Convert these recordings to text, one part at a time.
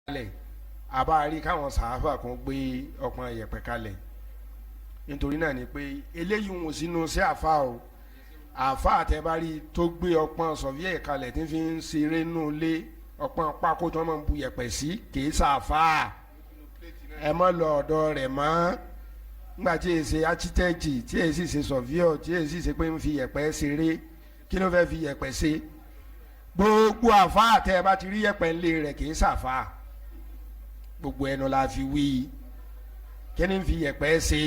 kalẹ̀ àbárí káwọn sàáfà kan gbé ọpọ́n yẹ̀pẹ̀ kalẹ̀ nítorí náà ni pé eléyìí wọn sínú sí àfa o àfa àtẹ̀bárí tó gbé ọpọ́n sọ̀fíẹ̀ kalẹ̀ tí fi ń ṣeré nù lé ọpọ́n pákó tí wọ́n máa ń bu yẹ̀pẹ̀ sí kìí sàáfà ẹ mọ́ lọ ọ̀dọ̀ rẹ̀ mọ́ nígbà tí èsì architect tí èsì ṣe sọ̀fíọ̀ tí èsì ṣe pé ń fi yẹ̀pẹ̀ ṣeré kí ló fẹ́ fi yẹ̀pẹ̀ ṣe gbogbo àfa àtẹ̀bá ti rí yẹ̀pẹ̀ ńlẹ̀ rẹ̀ kìí sàáfà gbogbo ẹnu la fi wí kíni fi yẹ̀pẹ̀ ṣe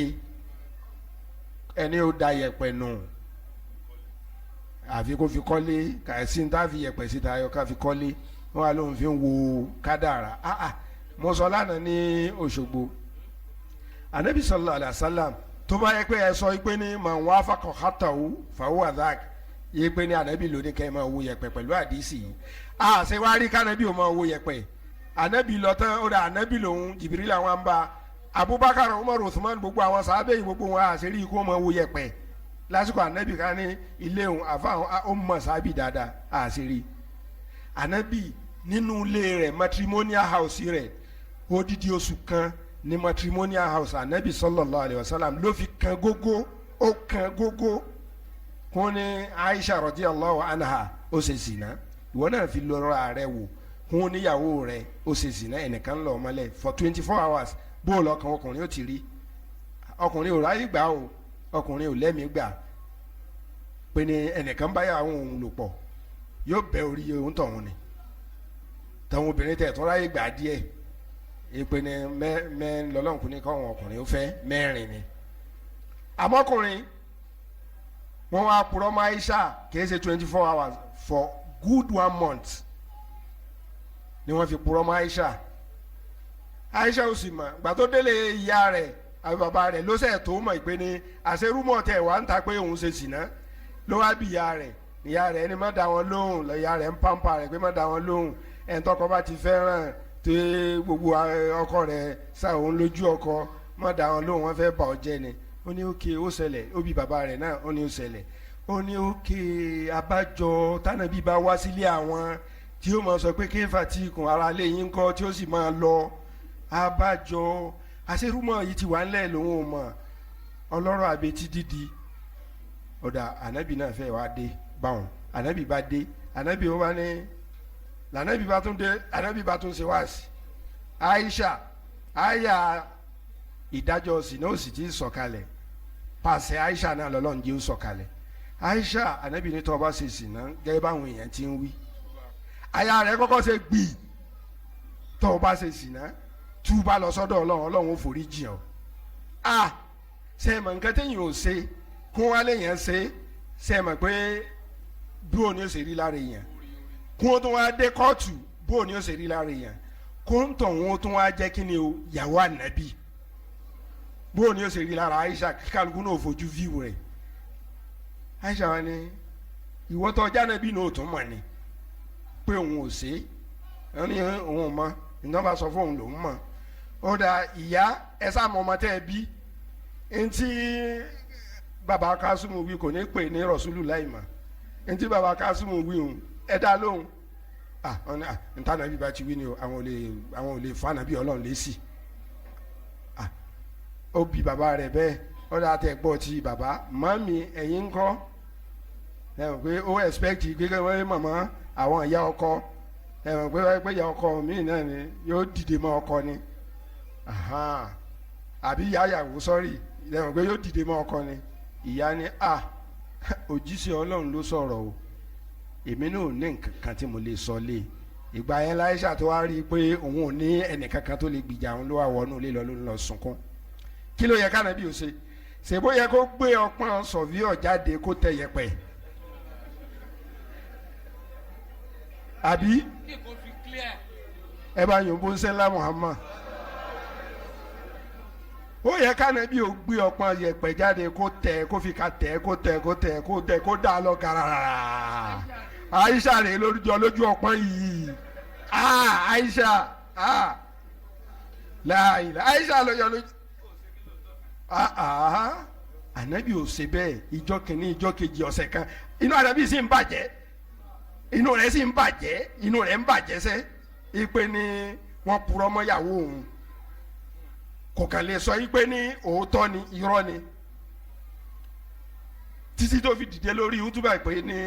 ẹni ó da yẹ̀pẹ̀ nù àfi kó fi kọ́lé kàìsí ní tá fi yẹ̀pẹ̀ sí tayọ ká fi kọ́lé wọn wà lóun fi ń wo kádàrà mo sọ lánàá ní Òṣogbo anabi sallallahu alayhi wa sallam tó bá yẹ pé ẹ sọ pé ní màá wá fakọ hatawu fàwọ adak yẹ pé ní anabi lóní kẹ́ ẹ máa wo yẹ̀pẹ̀ pẹ̀lú àdìsí ṣé wàá rí kánabi ò máa wo yẹ̀pẹ̀ anabi lọtàn ó dà anabi lòun Jibril àwọn bá Abubakar Umar Uthman gbogbo àwọn sábẹ́ yìí gbogbo wọn àṣírí ikú ọmọ wo yẹ̀pẹ̀ lásìkò anabi ká ní ilé òun àfa ó mọ sábì dáadáa àṣírí anabi nínú ilé rẹ̀ matrimonial house rẹ̀ odidi oṣù kan ní matrimonial house anabi sallallahu alayhi wa sallam ló fi kan gógó ó kan gógó kún ní Aisha radiyallahu anha ó ṣe zina ìwọ náà fi lọ́rọ̀ rẹ̀ wò kún níyàwó rẹ̀ ó ṣe zina ẹnìkan lọ ọmọlẹ̀ for 24 hours bóòlù ọkàn ọkùnrin ó ti rí ọkùnrin ò ráyè gbà o ọkùnrin ò lẹ́mìí gbà pé ní ẹnìkan báyàwó òun lò pọ̀ yóò bẹ orí ohun tọ̀hún ni tàwọn obìnrin tẹ̀ tó ráyè gbà díẹ̀ èpè ní mẹ́ lọ́lọ́nkùnrin káwọn ọkùnrin ó fẹ́ mẹ́rin ni àmọ́kùnrin wọ́n wá purọ́ mọ́ Aisha kì í ṣe 24 hours for good 1 month ni wọ́n fi purọ́ mọ́ Aisha Aisha ò sì mọ̀ gbà tó délé ìyá rẹ̀ àbí bàbá rẹ̀ ló sẹ̀ tó mọ̀ pé ní àṣerúmọ̀ tẹ̀ wá ń ta pé òun ṣe ṣìnà ló wá bí ìyá rẹ̀ ni má da wọn lóhùn ìyá rẹ̀ ń pampa rẹ̀ pé má da wọn lóhùn ẹni tọkọ bá ti fẹ́ràn tó gbogbo ọkọ rẹ̀ sá òun lójú ọkọ má da wọn lóhùn wọn fẹ́ bà ọ́ jẹ́ ni ó ní òkè ó ṣẹlẹ̀ ó bí bàbá rẹ̀ náà ó ní ó ṣẹlẹ̀ ó ní òkè abájọ tánàbí bá wá sílé àwọn tí ó máa sọ pé kéfà tí ikùn ara lé yín kọ́ tí ó sì máa lọ abájọ àṣerúmọ̀ yìí ti wà ńlẹ̀ lòun ò mọ̀ ọlọ́rọ̀ àbètí dídì ọ̀dà ànábì náà fẹ́ wá dé báwọn ànábì bá dé ànábì ó bá ní lànábì bá tún dé ànábì bá tún ṣe wá sí Aisha àyà ìdájọ́ sí náà ó sì ti sọ̀kalẹ̀ pàṣẹ Aisha náà lọ́lọ́run jẹ́ ó sọ̀kalẹ̀ Aisha ànábì ní tó bá ṣe sí náà gẹ́gẹ́ báwọn èèyàn ti ń wí àyà rẹ̀ kọ́kọ́ ṣe gbì tó bá ṣe sí náà túbà lọ sọ́dọ̀ Ọlọ́run ó forí jìn ọ́ ṣe é mọ̀ nǹkan téèyàn ò ṣe kún wálé yẹn ṣe é mọ̀ pé bí òní ó ṣe rí lára èèyàn kún ó tún wá dé kóòtù bí òní ó ṣe rí lára èèyàn kún tọ̀hún ó tún wá jẹ́ kí ni o yàwó ànábì bí òní ó ṣe rí lára Aisha kálukú náà fojú fíìmù rẹ̀ Aisha wa ni ìwọ tó jánábì náà ò tún mọ̀ ni pé òun ò ṣe é òun ò mọ̀ ìnáwó bá sọ fún òun lòún mọ̀ ó dà ìyá ẹ sáàmù ọmọ tẹ́ ẹ bí ntí baba Kásùmù wí kò ní pè ní Rọ̀ṣúlù láìmọ̀ ntí baba Kásùmù wí òun ẹ dá lóhùn ntànà bí ba ti wí ni o àwọn ò lè fa nàbí Ọlọ́run lé sí ó bi bàbá rẹ̀ bẹ́ẹ̀ ó dà tẹ̀ gbọ́ ti bàbá màmí ẹ̀yin ńkọ́ ẹ mọ̀ pé ó expect gbégbé wọ́n mọ̀mọ́ àwọn ìyá ọkọ ẹ mọ̀ pé ìyá ọkọ mi náà ni yóò dìde mọ́ ọkọ ni àbí ìyá ìyàwó sọ́rí ẹ mọ̀ pé yóò dìde mọ́ ọkọ ni ìyá ni òjíṣẹ́ Ọlọ́run ló sọ̀rọ̀ o èmi náà ò ní nǹkan kan tí mo lè sọ lé ìgbà yẹn láìsà tó wá rí i pé òun ò ní ẹnìkankan tó lè gbìjà òun ló wà wọnú ilé lọ ló ń lọ sunkún kí ló yẹ kánábì ó ṣe ṣèbó yẹ kó gbé ọpọ́n sọ̀víọ̀ jáde kó tẹ yẹpẹ̀ àbí ẹ bá yòǹbó ńsẹ́lá Muhammad ó yẹ kánábì ó gbé ọpọ́n yẹpẹ̀ jáde kó tẹ kó fi ka tẹ kó tẹ kó tẹ kó tẹ kó dà lọ gàràrà Aisha rè lójú ọpọ́n yìí Aisha láàyè Aisha ló yọ lójú ànábì ò ṣe bẹ́ẹ̀ ìjọ kìíní ìjọ kejì ọ̀sẹ̀ kan inú ànábì sì ń bàjẹ́ inú rẹ̀ sì ń bàjẹ́ inú rẹ̀ ń bàjẹ́ sẹ́ ipe ni wọ́n purọ́ mọ́ ìyàwó òun kò kàn lè sọ yí pé ní òótọ́ ni irọ́ ni títí tó fi dìde lórí útúbà pé ní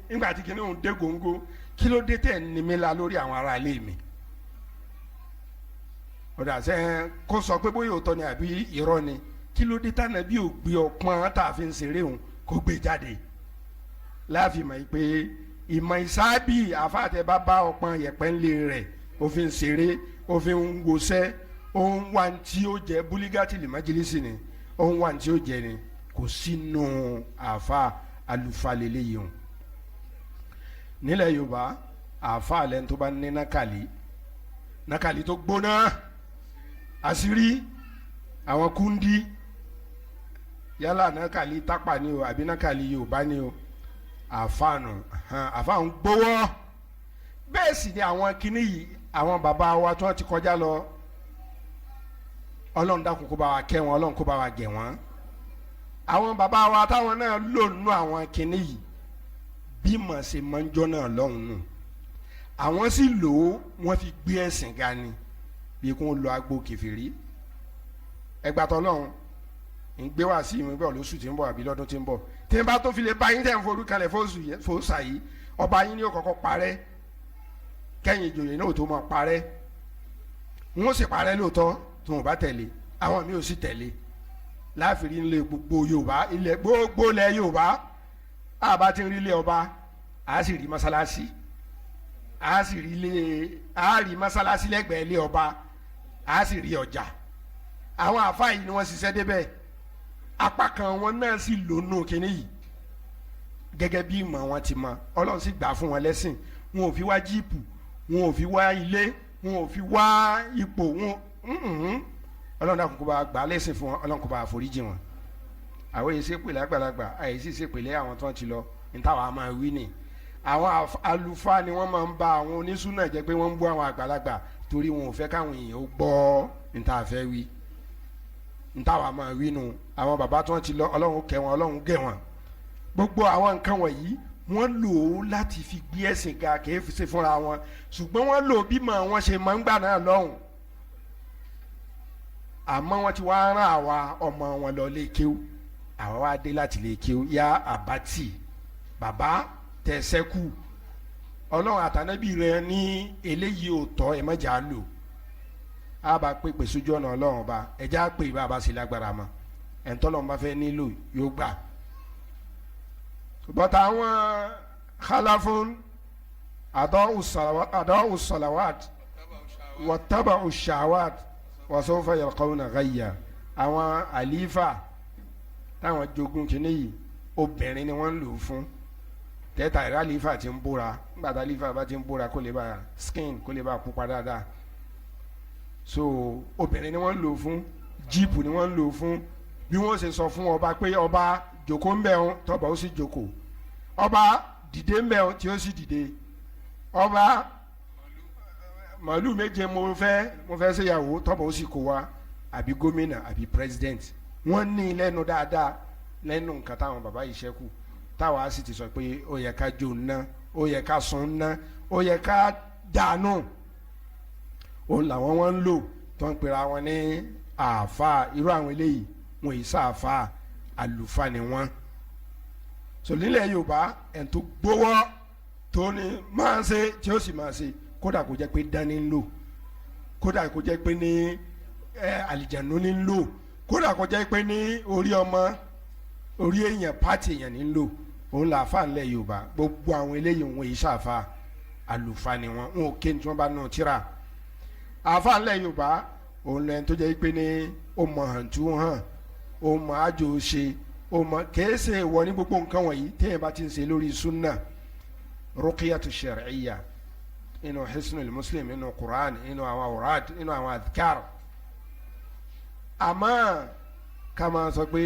nígbà tí kìnìún òun dé góńgó kí ló dé tẹ̀ ní mi la lórí àwọn ará ilé mi ọ̀dà sẹ́ kó sọ pé bóyá òótọ́ ni àbí irọ́ ni kí ló dé tànà bí ò gbé ọpọ́n tá a fi ń ṣeré òun kó gbé jáde láàfin mọ̀ pé ìmọ̀ ìsáábì àfàtẹ́ bá bá ọpọ́n yẹ̀pẹ̀ ńlẹ̀ rẹ̀ òfin ṣeré òfin ń wòṣẹ́ ohun wa tí ó jẹ búlígàtì lè májèlésì ni ohun wa tí ó jẹ ni kò sínú àfa Alufa lélẹ́yìí o nílẹ̀ Yorùbá àfa alẹ́ tó bá ní nákàlí tó gbóná àṣírí àwọn kúndí yálà nákàlí tápà ni o àbí nákàlí Yorùbá ni o àfa nù àfa ń gbówó bẹ́ẹ̀ sì ni àwọn kinní yìí àwọn bàbá wa tí wọ́n ti kọjá lọ Ọlọ́run dákun kó bá wa kẹ́ wọn Ọlọ́run kó bá wa gẹ̀ wọ́n àwọn bàbá wa táwọn náà lò nínú àwọn kinní yìí bí mọ̀ ṣe máa ń jọ́ náà lọ́hùn nù àwọn sì lò ó wọ́n fi gbé ẹ̀sìn ga ni bí kò ń lo agbo kẹfìrí ẹgbàtọ́ lọ́hùn ń gbé wá sí ìwé bẹ́ẹ̀ lóṣù tí ń bọ̀ àbí lọ́dún tí ń bọ̀ tí ń bá tó fi lè bá yín tẹ̀ ń forúkalẹ̀ fòsà yìí ọba yín ni ó kọ́kọ́ parẹ́ kẹ́yìn ìjòyè náà tó máa parẹ́ wọ́n sì parẹ́ lóòótọ́ tí wọ́n bá tẹ̀lé àwọn mi ò sì tẹ̀lé láàfin ilé gbogbo Yorùbá ilẹ̀ gbogbo ilẹ̀ Yorùbá àbá ti ń rí ilé ọba a sì rí mọ́sálásí a sì rí mọ́sálásí lẹ́gbẹ̀ẹ́ ilé ọba a sì rí ọjà àwọn àfáà yìí ni wọ́n ṣiṣẹ́ débẹ̀ apá kan wọn náà sì lónú kínní yìí gẹ́gẹ́ bí ìmọ̀ wọn ti mọ Ọlọ́run sì gbà fún wọn lẹ́sìn wọn ò fi wá jíìpù wọn ò fi wá ilé wọn ò fi wá ipò wọn Ọlọ́run náà kò bá gbà lẹ́sìn fún wọn Ọlọ́run kò bá foríjì wọn àwọn èyí ṣépèlé àgbàlagbà àyè sì ṣépèlé àwọn tó ń ti lọ ní táwa máa wí ni àwọn àlùfáà ni wọ́n máa ń ba àwọn onísùnà jẹ́ pé wọ́n ń bú àwọn àgbàlagbà torí wọn ò fẹ́ káwọn èèyàn ó gbọ́ ní tá a fẹ́ wí ní táwa máa wí nu àwọn bàbá tó ń ti lọ Ọlọ́run kẹ́ wọn Ọlọ́run gẹ̀ wọn gbogbo àwọn nǹkan wọ̀nyí wọ́n lò ó láti fi gbé ẹ̀sìn ga kìí fi ṣe fúnra wọn ṣùgbọ́n wọ́n lò bímọ wọn ṣe máa ń gbà náà lọ́hùn àmọ́ wọ́n ti wá rán àwa ọmọ wọn lọ lé kéwú àwa wá dé láti lè kéwú yá àbátì bàbá tẹ̀sẹ́kù Ọlọ́run àtànábì rẹ ní eléyìí ò tọ́ ẹ̀ mọ́jà lò á bá pè sójú ọ̀nà Ọlọ́run ọba ẹ̀já pè bàbá sí lágbára mọ́ ẹ̀ńtọ́lọ́run bá fẹ́ nílò yóò gbà bọ́tà àwọn khalafun adọ́ salawat wàtábà ushawat wasawfa yalqawna ghayya àwọn àlífà táwọn jogun kìíní yìí obìnrin ni wọ́n ń lò fún tẹ́tà ìrà àlífà ti ń búra nígbà tá àlífà bá ti ń búra kó lè bá skin kó lè bá pupa dáadáa so obìnrin ni wọ́n ń lò fún jíìpù ni wọ́n ń lò fún bí wọ́n ṣe sọ fún ọba pé ọba jòkó ń bẹ̀ ọ́n tọ́ba ó sì jòkó ọba dìde ń bẹ̀ ọ́n tí ó sì dìde ọba màálù méje mo fẹ́ ṣèyàwó tọ́ba ó sì kó wa àbí gómìnà àbí president wọ́n ní lẹ́nu dáadáa lẹ́nu nǹkan táwọn bàbá yìí ṣẹ́kù táwa sì ti sọ pé ó yẹ ká jó ná ó yẹ ká sun ná ó yẹ ká dànù òun làwọn wọn ń lò tó ń pera wọn ní àáfàá irú àwọn eléyìí wọn yìí sáàfàá Alufa ni wọn so nílẹ̀ Yorùbá ẹn tó gbowó tó ní máa ṣe tí ó sì máa ṣe kódà kó jẹ́ pé dání ń lò kódà kó jẹ́ pé ní àlìjànú ní ń lò kódà kó jẹ́ pé ní orí ọmọ orí èèyàn pàtì èèyàn ní ń lò òun là fà nílẹ̀ Yorùbá gbogbo àwọn eléyìí wọn yìí sáàfàá Alufa ni wọn ò ké ní tí wọn bá nù tíra àfà nílẹ̀ Yorùbá òun lẹ́yìn tó jẹ́ pé ní ó mọ hàntú hàn ó mọ àjò ṣe ó mọ kèése wọ ní gbogbo nǹkan wọ̀nyí téèyàn bá ti ń ṣe lórí sunna ruqiyatu shar'iyya inú hisnul muslim inú quran inú àwọn awrad inú àwọn adhkar àmọ́ ká máa sọ pé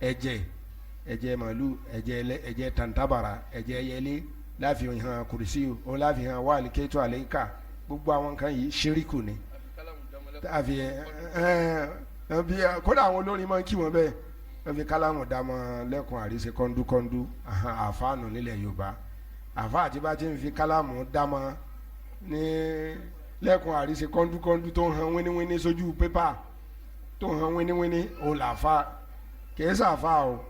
ẹ̀jẹ̀ màlúù ẹ̀jẹ̀ tantabara ẹ̀jẹ̀ yẹlé láàfin hàn kùrìsì ó láàfin hàn wà lìkẹ́tù àlẹ́kà gbogbo àwọn nǹkan yìí ṣíríkù ni kódà àwọn olórin máa ń kí wọn bẹ́ẹ̀ wọ́n fi kálámù dámọ̀ lẹ́kùn àríṣe kọ́ńdúkọ́ńdú àfáànù nílẹ̀ Yorùbá àfáà tí bá ti ń fi kálámù dámọ̀ ní lẹ́kùn àríṣe kọ́ńdúkọ́ńdú tó ń han wíníwíní sójú pépà tó ń han wíníwíní òun làáfà kìí sàfà o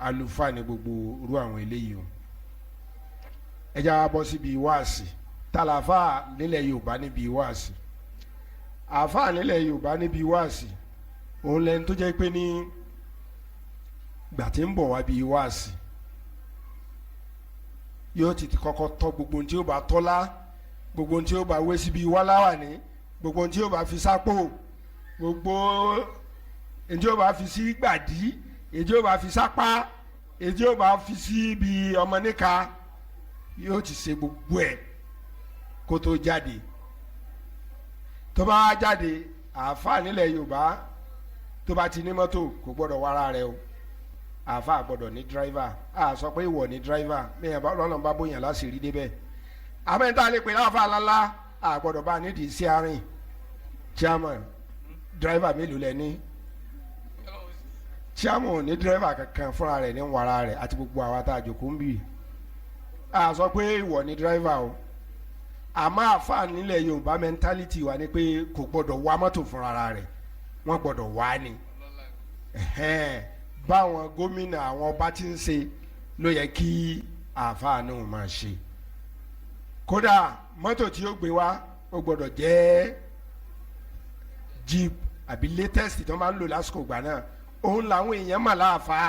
àlùfáà ní gbogbo irú àwọn eléyìí o. ẹ já wa bọ́ síbi wáàsì tàlàfà nílẹ̀ Yorùbá níbi wáàsì àfà nílẹ̀ Yorùbá níbi wáàsì òun lẹni tó jẹ́ pé ní gbà tí ń bọ̀ wá bí wáàsì yóò ti kọ́kọ́ tọ́ gbogbo ohun tí ó bá tọ́lá gbogbo ohun tí ó bá wé síbi wáláwà ní gbogbo ohun tí ó bá fi sápò gbogbo ohun tí ó bá fi sí gbàdí èyí tí ó bá fi sápá èyí tí ó bá fi sí ibi ọmọ níka yóò ti ṣe gbogbo ẹ̀ kó tó jáde tó bá jáde àáfàá nílẹ̀ Yorùbá tó bá ti ní mọ́tò kò gbọ́dọ̀ wára rẹ̀ o àáfàá gbọ́dọ̀ ní dírẹ́fà a sọ pé ìwọ ní dírẹ́fà bẹ́ẹ̀ bá lọ́nà bá bóyá láṣìírí débẹ̀ àmẹ́ta lè pè láàfàá lálá a gbọ́dọ̀ bá nídìí sí àárín chairman dírẹ́fà mélòó lẹ ní chairman ò ní dírẹ́fà kankan fúnra rẹ̀ ní wàrà rẹ̀ àti gbogbo àwa tá a jòkó ń bì a sọ pé ìwọ ní dírẹ́fà o àmọ́ àáfàá nílẹ̀ Yorùbá mẹ́ntálítì wa ni pé kò gbọ́dọ̀ wá mọ́tò fúnra rẹ̀ wọ́n gbọ́dọ̀ wá ni báwọn gómìnà àwọn ọba tí ń ṣe ló yẹ kí àáfàá náà máa ṣe kódà mọ́tò tí ó gbé wá ó gbọ́dọ̀ jẹ́ jeep àbí latest tó máa ń lò lásìkò ìgbà náà òun làwọn èèyàn mà láàfáà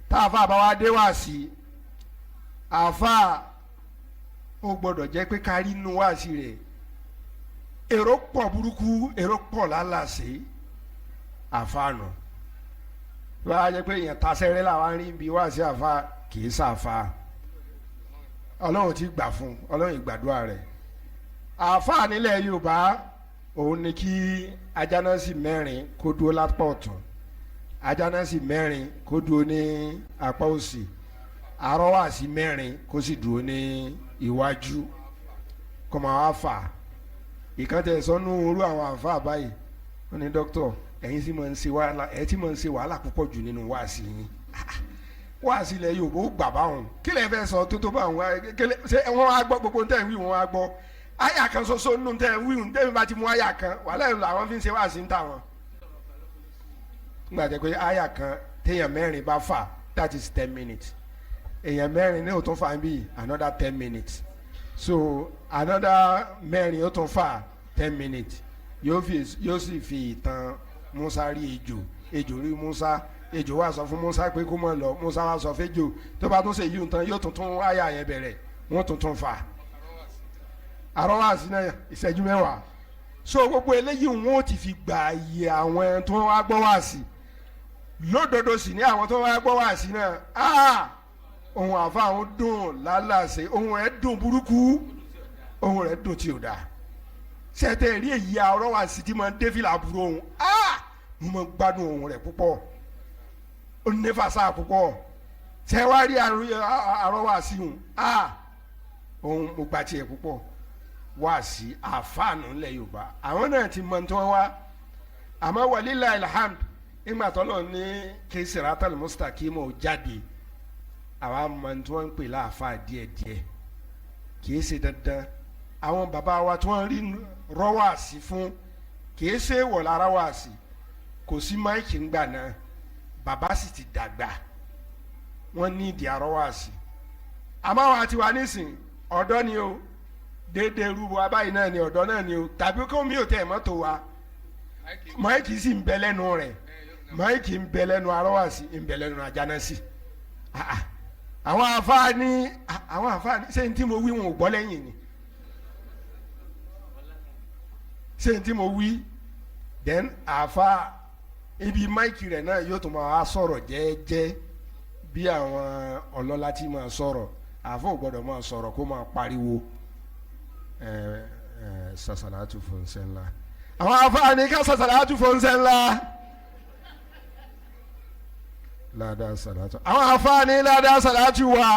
táàfáà bá wá dé wá sí àáfàá ó gbọ́dọ̀ jẹ́ pé kárí inú wá sí rẹ̀ èrò pọ̀ burúkú èrò pọ̀ lálàsé àáfàá nù wọ́n á jẹ́ pé èèyàn tasẹ́rẹ́ làwọn rí bí wá sí àáfàá kì í sàáfàá ọlọ́run ti gbà fún ọlọ́run ìgbàdúrà rẹ̀ àáfàá nílẹ̀ Yorùbá òun ni kí ajánásì mẹ́rin kó dúró lápá ọ̀tún ajánásì mẹ́rin kó dúró ní apá òsì arọ́wàsí mẹ́rin kó sì dúró ní iwájú kó máa wá fà ìkàntẹ̀ sọ́nù orú àwọn àáfàá báyìí wọ́n ní dókítọ̀ ẹ̀yin sì máa ń ṣe wàhálà ẹ̀ tí máa ń ṣe wàhálà púpọ̀ jù nínú wáàsí yín wáàsí ilẹ̀ Yorùbá ó gbà báwọn kí lè fẹ́ sọ tó tó báwọn ṣé wọ́n wá gbọ́ gbogbo tẹ̀ ń wí wọ́n wá gbọ́ àyà kan ṣoṣo nínú tẹ̀ ń wí tẹ̀mí bá ti mú àyà kan wàhálà ìlú àwọn fi ń ṣe wáàsí ń tà wọn. nígbà tẹ́ pé àyà kan téèyàn mẹ́rin bá fà that is 10 minutes èèyàn mẹ́rin ní òtún fà ń bí another 10 minutes so another mẹ́rin ó tún fà 10 minutes yóò sì fi ìtàn Musa rí ejò rí Musa ejò wá sọ fún Musa pé kó mọ lọ Musa wá sọ fẹjò tó bá tún ṣe yí nǹkan yóò tuntun àyà yẹn bẹ̀rẹ̀ wọ́n tuntun fà àrọ́wàsí náà ìṣẹ́jú mẹ́wàá so gbogbo eléyìí wọn ò ti fi gbà yẹ àwọn tó wá gbọ́ wá sí lódodo sì ní àwọn tó wá gbọ́ wá sí náà ohun àfa àwọn dùn lálàsẹ ohun rẹ̀ dùn burúkú ohun rẹ̀ dùn tí ò dáa sẹ́tẹ̀ rí èyí àrọ́wàsí tí mo ń dé fìlà àbúrò ohun mo máa ń gbádùn ohun rẹ̀ púpọ̀ ó ní fàṣà púpọ̀ tẹ wá rí àrọ́wàsí hùn ohun mo gba tiẹ̀ púpọ̀ wá sí àfáànù ńlẹ̀ Yorùbá àwọn náà ti mọ tí wọ́n wá àmọ́ wàlílà ilham ìgbà tọ́lọ̀ ní kí siratal mustaqim ò jáde àwa mọ tí wọ́n ń pè láàfáà díẹ̀díẹ̀ kì í ṣe dandan àwọn bàbá wa tí wọ́n rí rọ́wàsí fún kì í ṣe wọ̀ lára wàsí kò sí máìkì ńgbà náà bàbá sì ti dàgbà wọ́n ní ìdí àrọ́wàsí àmọ́ àwọn àti wà nísìn ọ̀dọ́ ni o déédéé rúbọ abáyé náà ni ọ̀dọ́ náà ni o tàbí kó mi ò tẹ̀ mọ́tò wa máìkì sì ń bẹ lẹ́nu rẹ̀ máìkì ń bẹ lẹ́nu àrọ́wàsí ń bẹ lẹ́nu àjánásì àwọn àfáàní ṣé n tí mo wí wọn ò gbọ́ lẹ́yìn ni ṣé n tí mo wí then àfáà ibi máìkì rẹ̀ náà yóò tún máa sọ̀rọ̀ jẹ́ẹ́jẹ́ bí àwọn ọlọ́lá tí máa sọ̀rọ̀ àfọ̀ gbọ́dọ̀ máa sọ̀rọ̀ kó máa pariwo sàṣàlátù fún sẹ́ńlá àwọn afáàní ká sàṣàlátù fún sẹ́ńlá ládàá sàlátù àwọn afáàní ládàá sàlátù wa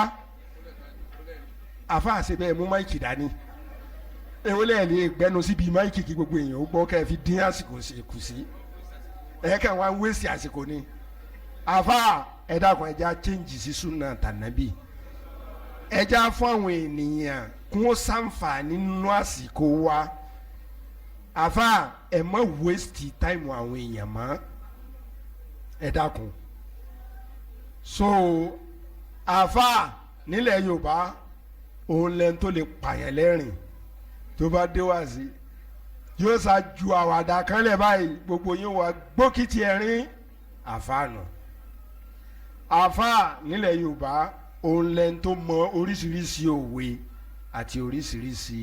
àfáàṣe bẹ́ẹ̀ mú máìkì dání ewúlẹ̀ ẹ̀ lè gbẹnu síbi máìkì kí gbogbo èèyàn ó gbọ́ kẹ́ ẹ fi dín àsìkò kù sí ẹ kàn wá ń wéṣì àsìkò ni àfa ẹ̀dá kan ẹja change sí súnà tànàbí ẹja fún àwọn ènìyàn kún ó ṣàǹfààní nínú àsìkò wa àfa ẹ má waste time àwọn èèyàn mọ́ ẹ dákun so àfa nílẹ̀ Yorùbá òun lẹ́nu tó lè pààyàn lẹ́rìn tó bá dé wá sí yóò ṣá ju àwàdà kan lẹ̀ báyìí gbogbo yín wá gbókìtì ẹ̀rín àfa nù àfa nílẹ̀ Yorùbá òun lẹ́nu tó mọ oríṣiríṣi òwe àti oríṣiríṣi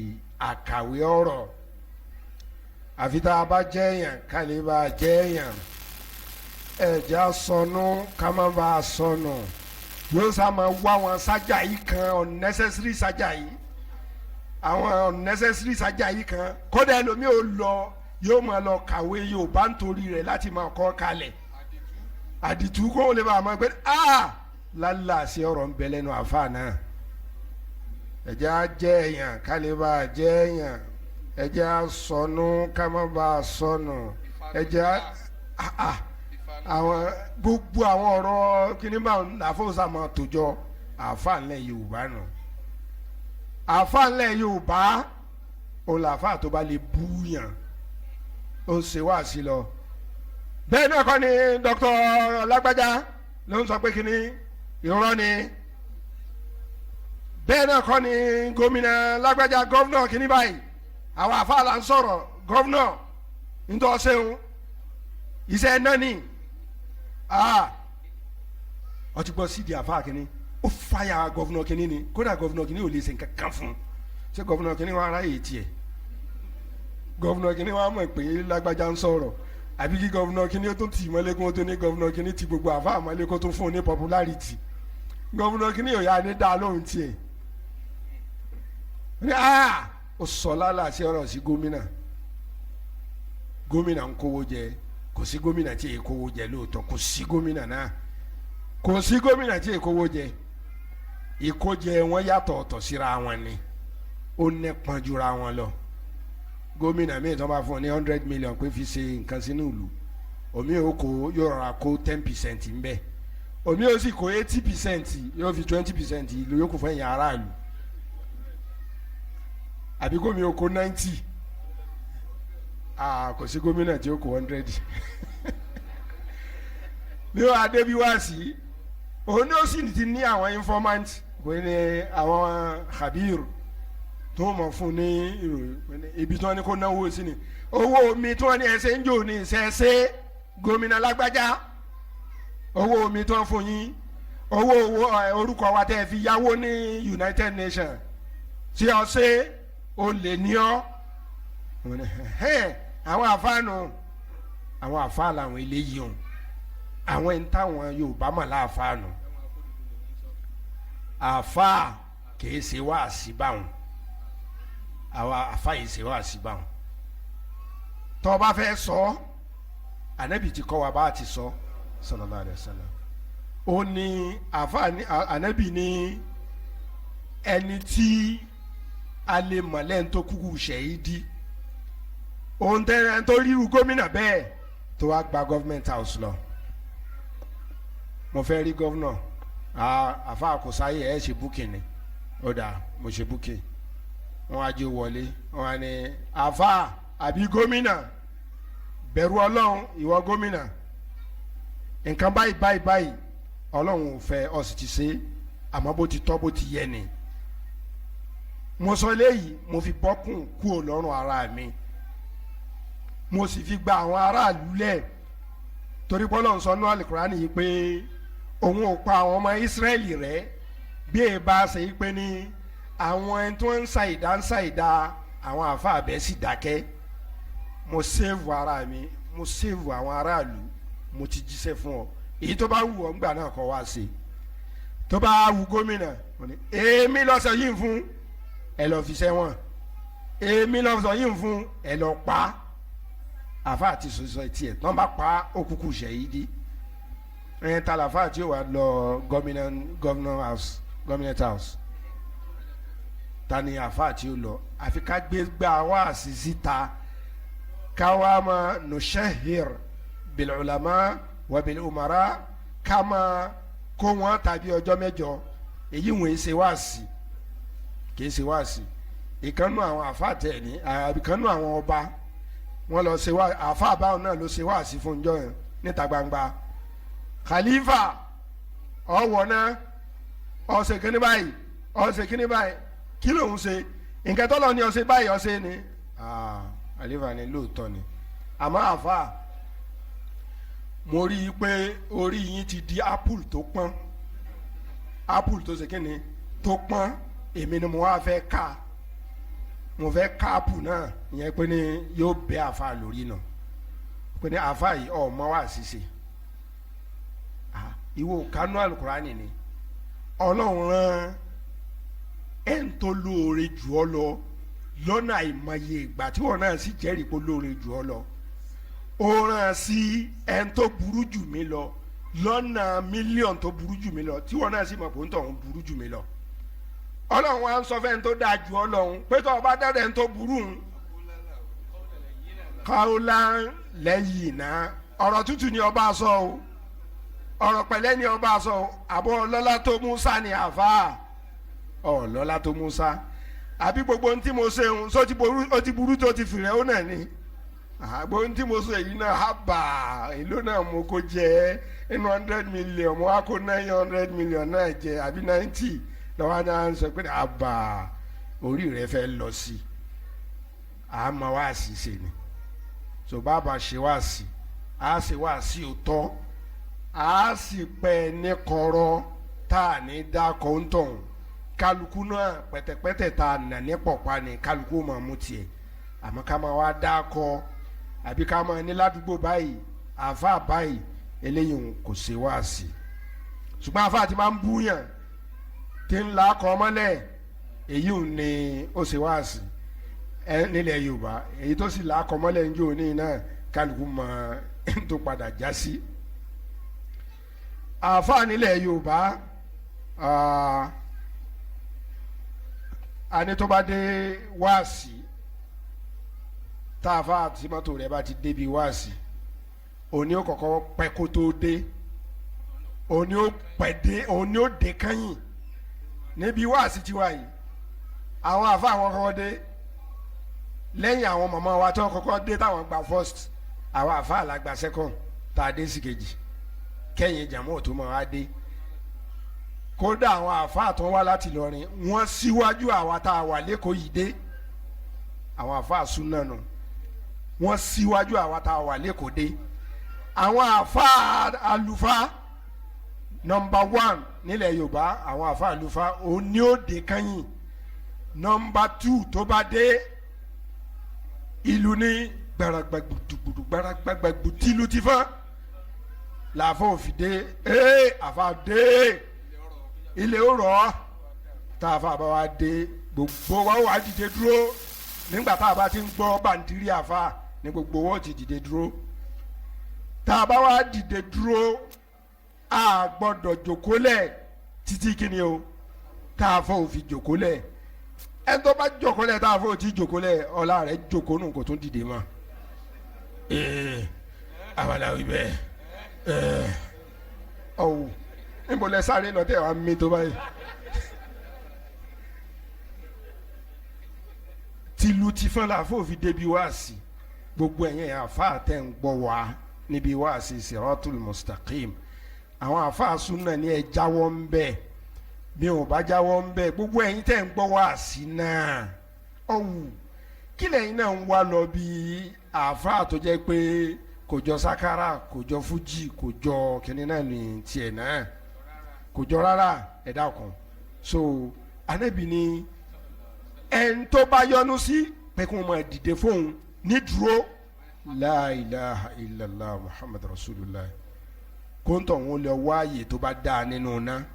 àkàwé ọ̀rọ̀ àfi tá a bá jẹ́ èèyàn ká lè bá a jẹ́ èèyàn ẹ̀já sọnù ká má bá a sọnù yóò sá máa wá wọn sájà yìí kan unnecessary sájà yìí àwọn unnecessary sájà yìí kan kódà ẹlòmíì ò lọ yóò máa lọ kàwé Yorùbá nítorí rẹ̀ láti máa kọ́ kalẹ̀ àdìtú kó o lè bá a máa gbé lálàsí ọ̀rọ̀ ń bẹ lẹ́nu àfa náà ẹ̀já jẹ́ èèyàn ká lè bá a jẹ́ èèyàn ẹ̀já sọnù ká má bá a sọnù ẹ̀já àwọn gbogbo àwọn ọ̀rọ̀ kíní bá àfọwọ́sà máa tòjọ àfa ńlẹ̀ Yorùbá nù àfa ńlẹ̀ Yorùbá òun làfa tó bá lè búyàn ó ṣe wá sí lọ bẹ́ẹ̀ náà kọ́ ni Dr. Lágbájá ló ń sọ pé kíní irọ́ ni bẹ́ẹ̀ náà kọ́ ni gómìnà Lágbájá gọ́vnọ̀ kíní báyìí àwọn àfa là ń sọ̀rọ̀ gọ́vnọ̀ nítorí ọ̀sẹ̀ iṣẹ́ náà ni ọ ti gbọ́ sídìí àfa kínní ó fàyà gọ́vnọ̀ kínní ni kódà gọ́vnọ̀ kínní ò lè ṣe nǹkan kan fún un ṣé gọ́vnọ̀ kínní wọn aráyè tiẹ̀ gọ́vnọ̀ kínní wọn mọ̀ pé Lágbájá ń sọ̀rọ̀ àbí kí gọ́vnọ̀ kínní ó tún tì í mọ́lé kí wọ́n tó ní gọ́vnọ̀ kínní ti gbogbo àfa àmọ́lé kó tún fún un ní popularity gọ́vnọ̀ kínní ò yá ní dá lóhùn tiẹ̀ ní ó sọ lálàsí ọ̀rọ̀ sí gómìnà gómìnà ń kówó jẹ kò sí gómìnà tí èyí kówó jẹ lóòótọ́ kò sí gómìnà náà kò sí gómìnà tí èyí kówó jẹ ìkójẹ wọn yàtọ̀ ọ̀tọ̀ síra wọn ni ó nẹ́pọn jura wọn lọ gómìnà míì tó bá fún ọ ní 100 million pé fi ṣe nǹkan sínú ìlú omi ò kó yóò rọra kó 10% ńbẹ omi ò sì kó 80% yóò fi 20% ìlú yóò kó fún ẹ̀yìn aráàlú àbí gómìnà ò kó 90 kò sí gómìnà tí ó kó 100 ní o adébí wá sí òun ní ó sì ti ní àwọn informant pé ní àwọn Khabir tó mọ̀ fún ní ìròyìn ibi tí wọ́n ní kó náwó sí ni owó omi tí wọ́n ní ẹsẹ̀ ń jò ní ìṣẹ̀ṣẹ̀ gómìnà Lágbájá owó omi tí wọ́n fún yín owó orúkọ wa tẹ́ fi yáwó ní United Nations tí ọ ṣe ó lè ní ọ àwọn àfáànù àwọn àfáà làwọn eléyìí hàn àwọn ẹni táwọn Yorùbá mọ̀ láàfáànù àfáà kìí ṣe wá sí báwọn àwọn àfáà yìí ṣe wá sí báwọn tó bá fẹ́ sọ ànábì ti kọ́ wa bá ti sọ sallallahu alaihi wasallam ó ní àfáà ní ànábì ní ẹni tí a lè mọ̀ lẹ́yìn tó kúkú ṣẹ̀yídì òun tẹ́lẹ̀ tó ríru gómìnà bẹ́ẹ̀ tó wá gba government house lọ mo fẹ́ rí gọ́vnọ̀ àfa àkọsáyé ẹ̀ ṣe búkì ni ó dà mo ṣe búkì wọn á jẹ́ wọlé wọn á ní àfa àbí gómìnà bẹ̀rù ọlọ́run ìwọ gómìnà nǹkan báyìí báyìí báyìí ọlọ́run ò fẹ́ ọ sì ti ṣe àmọ́ bó ti tọ́ bó ti yẹ ni mo sọ eléyìí mo fi bọ́kùn kúrò lọ́rùn ara mi mo sì fi gba àwọn aráàlú lẹ̀ torí bọ́lá ń sọ ní Al-Qur'ani yìí pé òun ò pa àwọn ọmọ Ísírẹ́lì rẹ́ bí ẹ bá ṣe yí pé ní àwọn ẹni tó ń sa ìdá àwọn àfa àbẹ́ sì dákẹ́ mo sèvù ara mi mo sèvù àwọn aráàlú mo ti jíṣẹ́ fún ọ èyí tó bá wù ọ́ ńgbà náà kọ́ wá sí tó bá wù gómìnà èmi lọ́sọ̀ yìí fún ẹ lọ́ọ́ fi sẹ́wọ̀n èmi lọ́sọ̀ yìí fún ẹ lọ́ọ́ pa àfa àti sọsọ tiẹ̀ tán bá pa òkùnkù ṣẹ̀yídì ẹ̀yìn tàlàfà tí ó wà lọ government house Taani Aafa tí ó lọ àfi ká gbé gbà wá síta ká wá máa nushahir bil ulama wa bil umara ká máa kó wọn tàbí ọjọ́ mẹ́jọ èyí wọ́n ṣe wá sí kì í ṣe wá sí ìkànnù àwọn àfa tẹ̀ ní ìkànnù àwọn ọba wọ́n lọ ṣe wá àfa àbáwọn náà ló ṣe wá sí fún ìjọ yẹn níta gbangba khalifa ọwọ́ náà ọ̀sẹ̀ kíní báyìí ọ̀sẹ̀ kíní báyìí kí ló ń ṣe nǹkan tó lọ ní ọ̀sẹ̀ báyìí ọ̀sẹ̀ ni khalifa ni lóòótọ́ ni àmọ́ àfa mo rí i pé orí yín ti di apple tó pọ́n apple tó ṣe kíni tó pọ́n èmi ni mo wá fẹ́ ká mo fẹ́ káàpù náà ìyẹn pé ní yóò bẹ àfa lórí náà pé ní àfa yìí ọmọ wa ṣiṣe ìwọ kanú alukurani ni ọlọ́run rán ẹ̀ ń tó lóore jù ọ lọ lọ́nà àìmọye ìgbà tí wọn náà sì jẹ́rìí pé lóore jù ọ lọ ó rán sí ẹ̀ ń tó burú jù mí lọ lọ́nà mílíọ̀nù tó burú jù mí lọ tí wọn náà sì mọ̀ pé ń tọ̀ ń burú jù mí lọ ọlọ́run wa ń sọ fẹ́ ń tó dáa ju ọlọ́run pé tó ọba dáadáa ń tó burú ń kọ́ọ́lá lẹ́yìn náà ọ̀rọ̀ tútù ni ọba sọ o ọ̀rọ̀ pẹ̀lẹ́ ni ọba sọ o àbọ̀ ọlọ́lá tó Musa ni àfa ọlọ́lá tó Musa àbí gbogbo ohun tí mo ṣe ń sọ ó ti burú tó ti fìrẹ́ ó náà ni àgbo ohun tí mo ṣe yìí náà hábà èló náà mo kó jẹ inú 100 million mo wá kó 900 million náà jẹ àbí 90 lọ́wọ́ náà ń sọ pé àbà orí rẹ fẹ́ lọ sí àmọ́ wá sí ṣe ni so bàbá ṣe wá sí a ṣe wá sí òótọ́ a sì pẹ́ ní kọ̀rọ̀ tá a ní dákọ̀ ń tọ̀hún kálukú náà pẹ̀tẹ̀pẹ̀tẹ̀ tá a nà ní pọ̀pá ni kálukú máa mú tiẹ̀ àmọ́ ká máa wá dákọ̀ àbí ká máa ní ládùúgbò báyìí àáfàá báyìí eléyìí kò ṣe wá sí ṣùgbọ́n àáfàá ti máa ń búyàn tí ń la kọ́ mọ́lẹ̀ èyí ò ní ó ṣe wá sí ẹ nílẹ̀ Yorùbá èyí tó sì la kọ́ mọ́lẹ̀ ń jò ní náà kálukú mọ tó padà já sí. àáfàá nílẹ̀ Yorùbá àní tó bá dé wáàsí tá a fa àti mọ́tò rẹ̀ bá ti débi wáàsí òní ó kọ́kọ́ pẹ́ kó tó dé òní ó pẹ́ dé òní ó dé kányìn níbi wáàsí tiwa yìí àwọn àfa àwọn kọ́kọ́ dé lẹ́yìn àwọn màmá wa tó kọ́kọ́ dé táwọn gba first àwọn àfa àlágbà second tá a dé sí kejì kẹ́yìn jàmọ́ tó máa wá dé kódà àwọn àfa tó wá láti Ìlọrin wọ́n síwájú àwa tá a wà lẹ́kọ̀ọ́ yìí dé àwọn àfa súnà nù wọ́n síwájú àwa tá a wà lẹ́kọ̀ọ́ dé àwọn àfa Alufa number 1 nílẹ̀ Yorùbá àwọn àfa Alufa òní òde kányìn number 2 tó bá dé ìlú ní gbàràgbàgbùdùgbùdù gbàràgbàgbùdù tìlù ti fọ́n làáfọ̀ òfin dé àfa dé ilé ó rọ̀ tá a fa bá wa dé gbogbo wa wà dìde dúró nígbà tá a bá ti ń gbọ́ bàǹtírí àfa ní gbogbo wa ti dìde dúró tá a bá wa dìde dúró a gbọ́dọ̀ jòkólẹ̀ títí kíni o tá a fọ òfin jòkólẹ̀ ẹni tó bá jòkólẹ̀ tá a fọ òtí jòkólẹ̀ ọlá rẹ̀ jòkó nù kò tún dìde mọ́ abala ibẹ̀ ọ̀hún níbo lẹ sáré lọ tẹ wàá mi tó báyìí tìlù tìfọn la fòfin débi wáàsí gbogbo ẹ̀yìn àfa tẹ̀ ń gbọ́ wá níbi wáàsí siratul mustaqim àwọn àfa súnà ní ẹ jáwọ́ ń bẹ̀ bí wọn bá jáwọ́ ń bẹ̀ gbogbo ẹ̀yin tẹ̀ ń gbọ́ wáàsí náà ọ̀hún kí lẹ́yìn náà ń wá lọ bí àfa tó jẹ́ pé kò jọ sakara kò jọ fújì kò jọ kíní náà ní tiẹ̀ náà kò jọ rárá ẹ̀dá kan so Ànábì ní ẹn tó bá yọ́nú sí pé kí wọ́n máa dìde fóun ní dúró la ilaha illallah muhammad rasulullah kóńtọ̀ wọn lọ wáàyè tó bá dáa nínú ná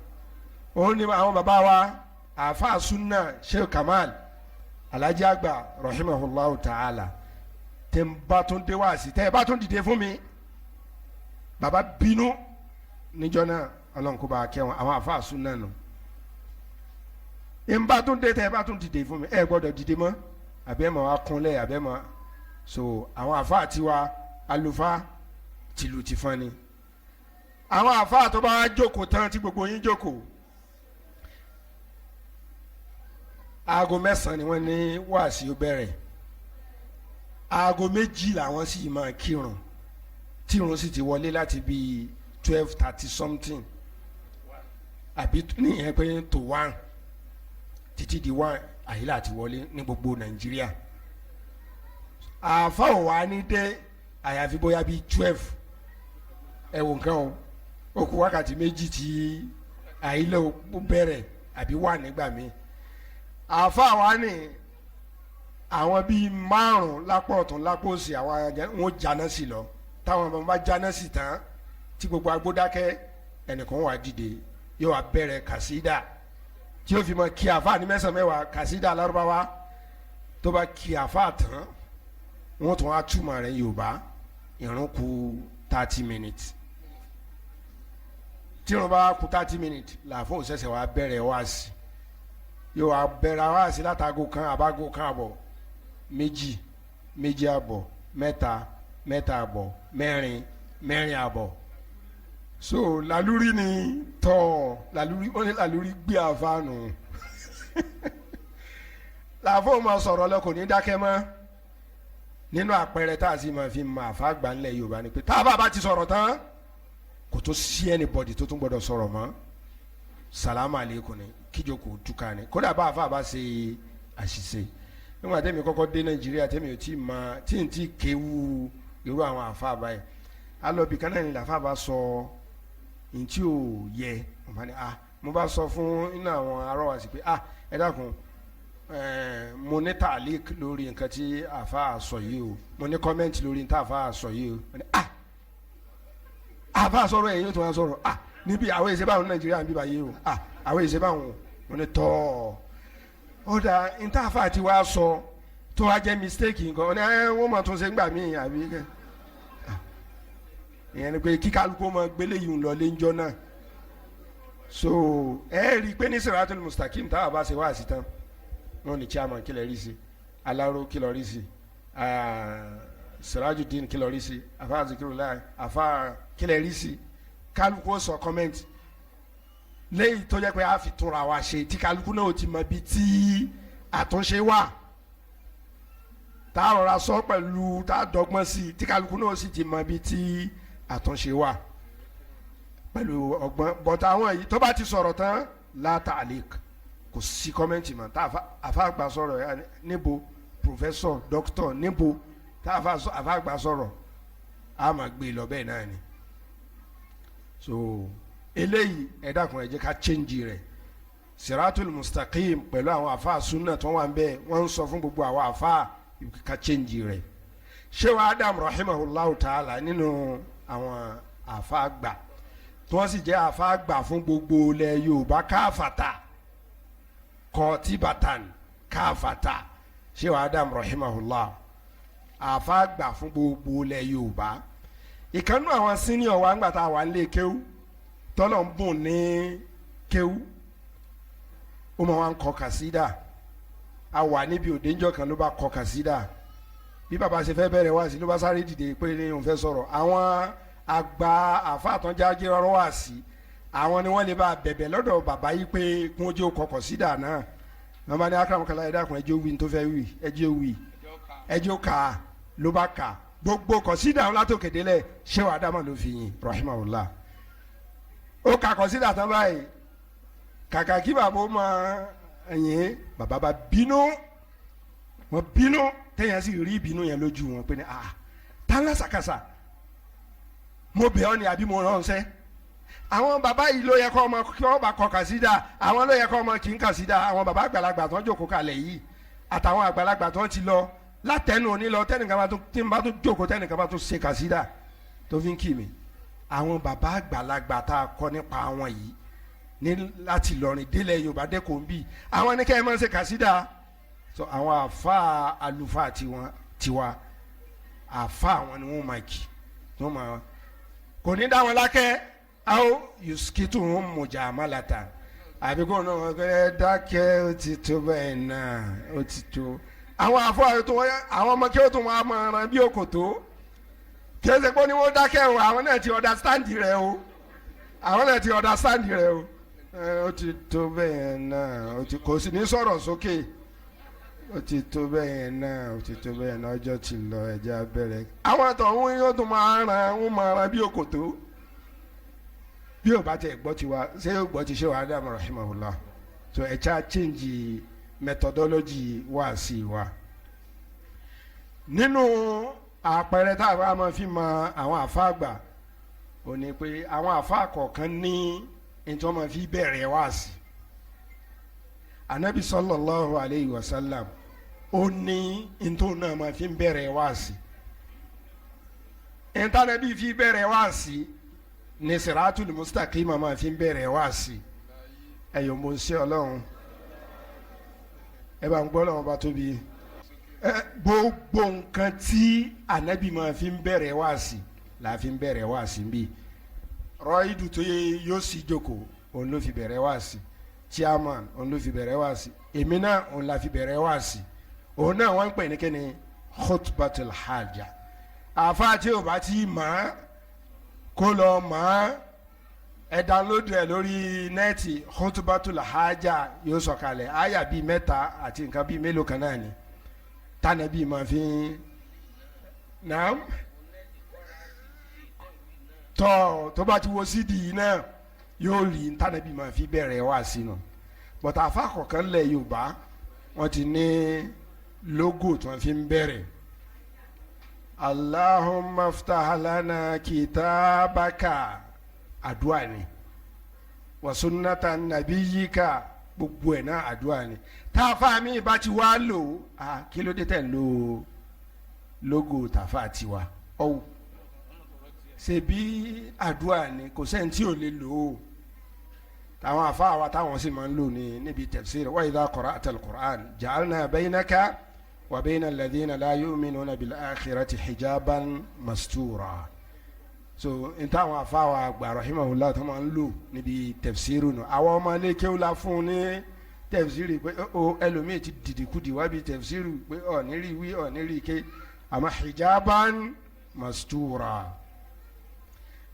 òun ni àwọn bàbá wa àáfàá sunna sheikh kamal alhaji àgbà rahimahullahu ta'ala tẹ́ ń bá tún dé wá sí tẹ́ ẹ bá tún dìde fún mi bàbá bínú níjọ́ náà ọlọ́run kó bá a kẹ́ wọn àwọn àáfàá sunna nù n bá tún dé tẹ́ ẹ bá tún dìde fún mi ẹ gbọ́dọ̀ dìde mọ́ àbẹ́mọ̀ wa kúnlẹ̀ àbẹ́mọ̀ so àwọn àáfàá tiwa Alufa tìlù ti fún ni àwọn àáfàá tó bá jókòó tán tí gbogbo yín jókòó aago 9 ni wọ́n ní wáàsí ó bẹ̀rẹ̀ aago 2 làwọn sì máa kírun tírun sì ti wọlé láti bíi 12:30 something àbí nìyẹn pé tó 1 títí di 1 àyílà ti wọlé ní gbogbo Nàìjíríà àfa ò wá ní dé àyàfi bóyá bíi 12 ẹ wò nǹkan ó kù wákàtí 2 tí àyílà ó bẹ̀rẹ̀ àbí 1 nígbà míì àfa wa ní àwọn bíi 5 lápò ọ̀tún lápò òsì àwọn wọn jáná sí lọ táwọn ọmọ bá jáná sí tán tí gbogbo agbódákẹ́ ẹnìkan wà dìde yóò wá bẹ̀rẹ̀ kàsídà tí yóò fi mọ kí àfa ní 9 mẹ́wàá kàsídà lárúbáwá tó bá kí àfa tán wọ́n tún wá túmọ̀ rẹ̀ Yorùbá ìrun kù 30 minutes tí ìrun bá kù 30 minutes làáfọ̀ òṣèṣẹ̀ wá bẹ̀rẹ̀ wáàsí yóò wá bẹ̀rẹ̀ wáàsí látago kan àbágo kan àbọ̀ 2 2 àbọ̀ 3 3 àbọ̀ 4 4 àbọ̀ so làlúrí ni tọ́ làlúrí ó ní làlúrí gbé àfáànù làáfọ̀ máa sọ̀rọ̀ lọ kò ní dákẹ́ mọ́ nínú àpẹẹrẹ tá a sì máa fi mọ àfa àgbà ńlẹ̀ Yorùbá ni pé tá a bá ti sọ̀rọ̀ tán kò tó sí anybody tó tún gbọdọ̀ sọ̀rọ̀ mọ́ salamu aleykum ni kíjoko túká ni kódà bá àfa bá ṣe àṣìṣe nígbà tẹ́mi kọ́kọ́ dé Nàìjíríà tẹ́mi ò tí ì mọ tí n ti kéwu irú àwọn àfa báyìí alọ́bì kan náà ni làfa bá sọ ntí ò yẹ mo bá sọ fún inú àwọn arọ́wàsí pé ẹ dákun mo ní taalik lórí nǹkan tí àfa sọ yìí o mo ní kọ́mẹ́ǹtì lórí nǹkan tí àfa sọ yìí o àfa sọ̀rọ̀ ẹ̀yìn tó wá sọ̀rọ̀ níbi àwọn èsè báwọn Nàìjíríà ń bíbá yìí o àwọn èsè báwọn mo ní tọ́ ọ da nǹkan àfa ti wá sọ tó wá jẹ́ mistake nǹkan ọ ní wọ́n mọ̀ tó ṣe ń gbà mí àbí kẹ́ ìyẹn ni pé kíkálukú mọ gbélé yìí ń lọ léńjọ náà so ẹ rí i pé ní siratul mustaqim táwa bá ṣe wá sí tán wọn ní chairman kí lè rí sí alaro kí lọ rí sí sirajudeen kí lọ rí sí afa zikirullah afa kí lè rí sí kálukú sọ comment léyìí tó jẹ́ pé a fi túnra wa ṣe tí kálukú náà ti mọ bí tí àtúnṣe wà tá a rọra sọ pẹ̀lú tá a dọ́gbọ́n sí tí kálukú náà sì ti mọ bí tí àtúnṣe wà pẹ̀lú ọgbọ́n bọ́tà àwọn yìí tó bá ti sọ̀rọ̀ tán látàlík kò sí kọ́mẹ́ǹtì mọ́ tá àfa àgbà sọ̀rọ̀ yà níbo pòfẹ́sọ̀ dókítọ̀ níbo tá àfa àgbà sọ̀rọ̀ a máa gbé lọ bẹ́ẹ̀ náà ni so eléyìí ẹ dákun ẹ jẹ́ ká chẹ́ǹjì rẹ̀ siratul mustaqim pẹ̀lú àwọn àfa sunna tó wà ń bẹ́ẹ̀ wọ́n ń sọ fún gbogbo àwọn àfa ká chẹ́ǹjì rẹ̀ Sheikh Adam rahimahullahu ta'ala nínú àwọn àfa àgbà tí wọ́n sì jẹ́ àfa àgbà fún gbogbo ilẹ̀ Yorùbá káfàtà kọtibatan káfàtà Sheikh Adam rahimahullah àfa àgbà fún gbogbo ilẹ̀ Yorùbá ìkànnì àwọn senior wa ńgbà tá a wà ń lé kéwú tọ́lọ̀ ń bùn ní kéwú ó máa wá ń kọ kàsídà a wà níbi òdéńjọ́ kan ló bá kọ kàsídà bí bàbá ṣe fẹ́ bẹ̀rẹ̀ wá sí ló bá sáré dìde pé ní òun fẹ́ sọ̀rọ̀ àwọn àgbà àfàtànjáde rọrọ wá sí àwọn ni wọ́n lè bá bẹ̀bẹ̀ lọ́dọ̀ bàbá yìí pé kún ojú kọkọ̀ sídà náà wọ́n bá ní akaramakala ẹ̀dá kan ẹjọ́ wí ní tó fẹ́ wí ẹjọ́ ká ló bá kà gbogbo kọ̀ sídà wọn látòkè délẹ̀ Sheikh Adama ló fi yìn rahimahullah ó kà kọ̀ sídà tán báyìí kàkà kí bàbá ó máa ẹ̀yìn bàbá bá bínú wọ́n bínú tẹ̀yàn sì rí ìbínú yẹn lójú wọn pé ní tán lásàkàsà mo bẹ̀ ọ́ ni àbí mo rán ṣẹ́ àwọn bàbá yìí ló yẹ kọ́ ọmọ kí wọ́n bá kọ kàsídà àwọn ló yẹ kọ́ ọmọ kì í kàsídà àwọn bàbá àgbàlagbà tó ń jókòó kalẹ̀ yìí àtàwọn àgbàlagbà tó ń ti lọ látẹnu òní lọ tẹnìkan bá tó tí n bá tó jókòó tẹnìkan bá tó ṣe kàsídà tó fi ń kì mí àwọn bàbá àgbàlagbà tá a kọ́ nípa àwọn yìí ní láti lọrin délẹ̀ Yorùbá dẹ́kun bí àwọn ní kẹ́ ẹ máa ń ṣe kàsídà so àwọn àfa Alufa tiwa àfa àwọn ni wọ́n máa kì wọ́n máa kò ní dá wọn lákẹ́ aw yuskitu wọn mọ̀jà àmàlàtà àbí kò náà wọn fẹ́ dákẹ́ ó ti tó bẹ́ẹ̀ náà ó ti tó àwọn àfọ àwọn ọmọ kí ó tún wọn máa ran bí òkòtó kí ẹ ṣe pé ní wọ́n dákẹ́ o àwọn náà ti understand rẹ o àwọn náà ti understand rẹ o ó ti tó bẹ́ẹ̀ náà kò sí ní sọ̀rọ̀ sókè ó ti tó bẹ́ẹ̀ náà ó ti tó bẹ́ẹ̀ náà ọjọ́ ti lọ ẹ̀jẹ̀ abẹ́rẹ́. àwọn àtọ̀hún yóò tún máa ran wọn máa ran bí òkòtó bí ò bá tẹ̀ gbọ́ tiwa ṣé yóò gbọ́ ti ṣe wàá dàmú rahimahullah so ẹ̀ka change methodology wá sí wa. nínú àpẹẹrẹ tá a bá máa fi mọ àwọn àfa àgbà ò ní pé àwọn àfa kọ̀ọ̀kan ní nítorí wọ́n máa fi bẹ̀rẹ̀ wá sí. anabi sallallahu alayhi wa sallam ó ní nítorí náà máa fi bẹ̀rẹ̀ wá sí. ìtànàbí fi bẹ̀rẹ̀ wá sí ní siratul mustaqim máa fi bẹ̀rẹ̀ wá sí. ẹ̀yọ̀ mo ń ṣe ọlọ́run ẹ bá ń gbọ́ lọ́wọ́ bá tóbi gbogbo nǹkan tí anabi máa fi bẹ̀rẹ̀ wá sí la fi bẹ̀rẹ̀ wá sí bí rọ́ìdù tó yẹ yóò sì jókòó òun ló fi bẹ̀rẹ̀ wá sí chairman òun ló fi bẹ̀rẹ̀ wá sí èmi náà òun la fi bẹ̀rẹ̀ wá sí òun náà wọ́n ń pè ní kíni khutbatul haja àfa tí o bá ti mọ̀ kó lọ mọ̀ ẹ download rẹ lórí nẹ́ẹ̀tì khutbatul haja yóò sọ̀kalẹ̀ àyà bíi mẹ́ta àti nǹkan bíi mélòó kan náà ni tánàbí máa fi naam tó bá ti wo sídìí náà yóò rí tánàbí máa fi bẹ̀rẹ̀ wá sínú bọ̀tà àfa kọ̀ọ̀kan lẹ̀ Yorùbá wọ́n ti ní logo tí wọ́n fi ń bẹ̀rẹ̀ Allahumma ftah lana kitabaka àdúà ni wa sunnata nabiyyika gbogbo ẹ̀ náà àdúà ni táfà mi bá ti wá lò kí ló dé tẹ̀ ń lo logo tàfà tiwa ọ̀hún ṣebí àdúà ni kò sẹ́ni tí ò lè lò ó táwọn àfáà wa táwọn sì máa ń lò ní níbi tafsir wa idha qara'ta al-Qur'an ja'alna baynaka wa bayna alladhina la yu'minuna bil akhirati hijaban mastura so n táwọn àfáà wa àgbà rahimahullah tó máa ń lò níbi tafsiru nù àwọn ọmọ ilé kéwù la fún un ní tafsiri pé ẹlòmíì ti dìdìkudì wá bí tafsiru pé nírí wí nírí ké àmọ́ hijaban mastura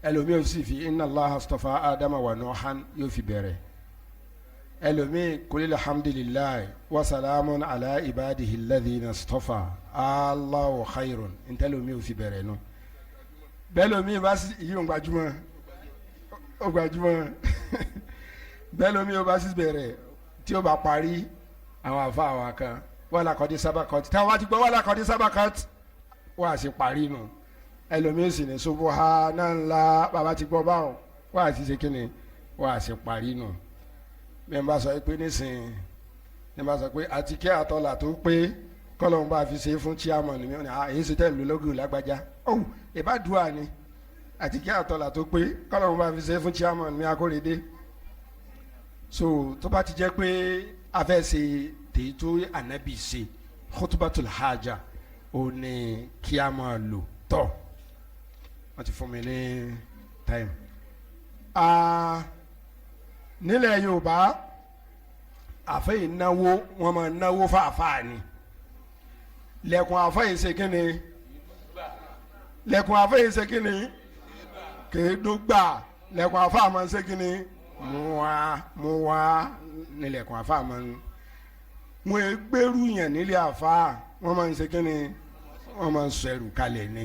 ẹlòmíì ò sì fi inna Allah astafa adama wa nuhan yóò fi bẹ̀rẹ̀ ẹlòmíì kulil hamdulillahi wa salamun ala ibadihi alladhina istafa Allahu khairun ntẹ́lòmíì ò fi bẹ̀rẹ̀ nù bẹ́ẹ̀ lómi bá sì yí ò gbajúmọ̀ bẹ́ẹ̀ lómi ò bá sì bẹ̀rẹ̀ tí ó bá parí àwọn àfa àwọn kan wala qad sabaqat tí àwọn ti gbọ́ wala qad sabaqat wọ́n á sì parí nù ẹlòmíì sì ní subhanallah bàbá ti gbọ́ báwọn wọ́n á sì ṣe kíni wọ́n á sì parí nù bí wọ́n bá sọ pé nísìnyí ní wọ́n bá sọ pé àti kí àtọ́là tó pé kọ́lọ́n bá fi ṣe fún chairman mi èyí ṣe tẹ̀ lógo lágbájá ọ̀hún ìbádùá ni àti kí àtọ́là tó pé kọ́lọ́n bá fi ṣe fún chairman mi akóredé so tó bá ti jẹ́ pé a fẹ́ ṣe tèyí tó ànábì ṣe khutbatul haja ó ní kí a máa lò tọ́ wọ́n ti fún mi ní time. nílẹ̀ Yorùbá àfẹ́ ìnáwó wọ́n máa náwó fáfáà ni lẹ́kùn àfẹ́ yìí ṣe kínni lẹ́kùn àfẹ́ yìí ṣe kínni kéédógbà lẹ́kùn àfẹ́ àmọ́ ṣe kínni mú wá ní lẹ́kùn àfẹ́ àmọ́ wọn gbẹ́rù yẹn nílé àfẹ́ wọ́n máa ń ṣe kínni wọ́n máa ń sọ ẹrù kalẹ̀ ni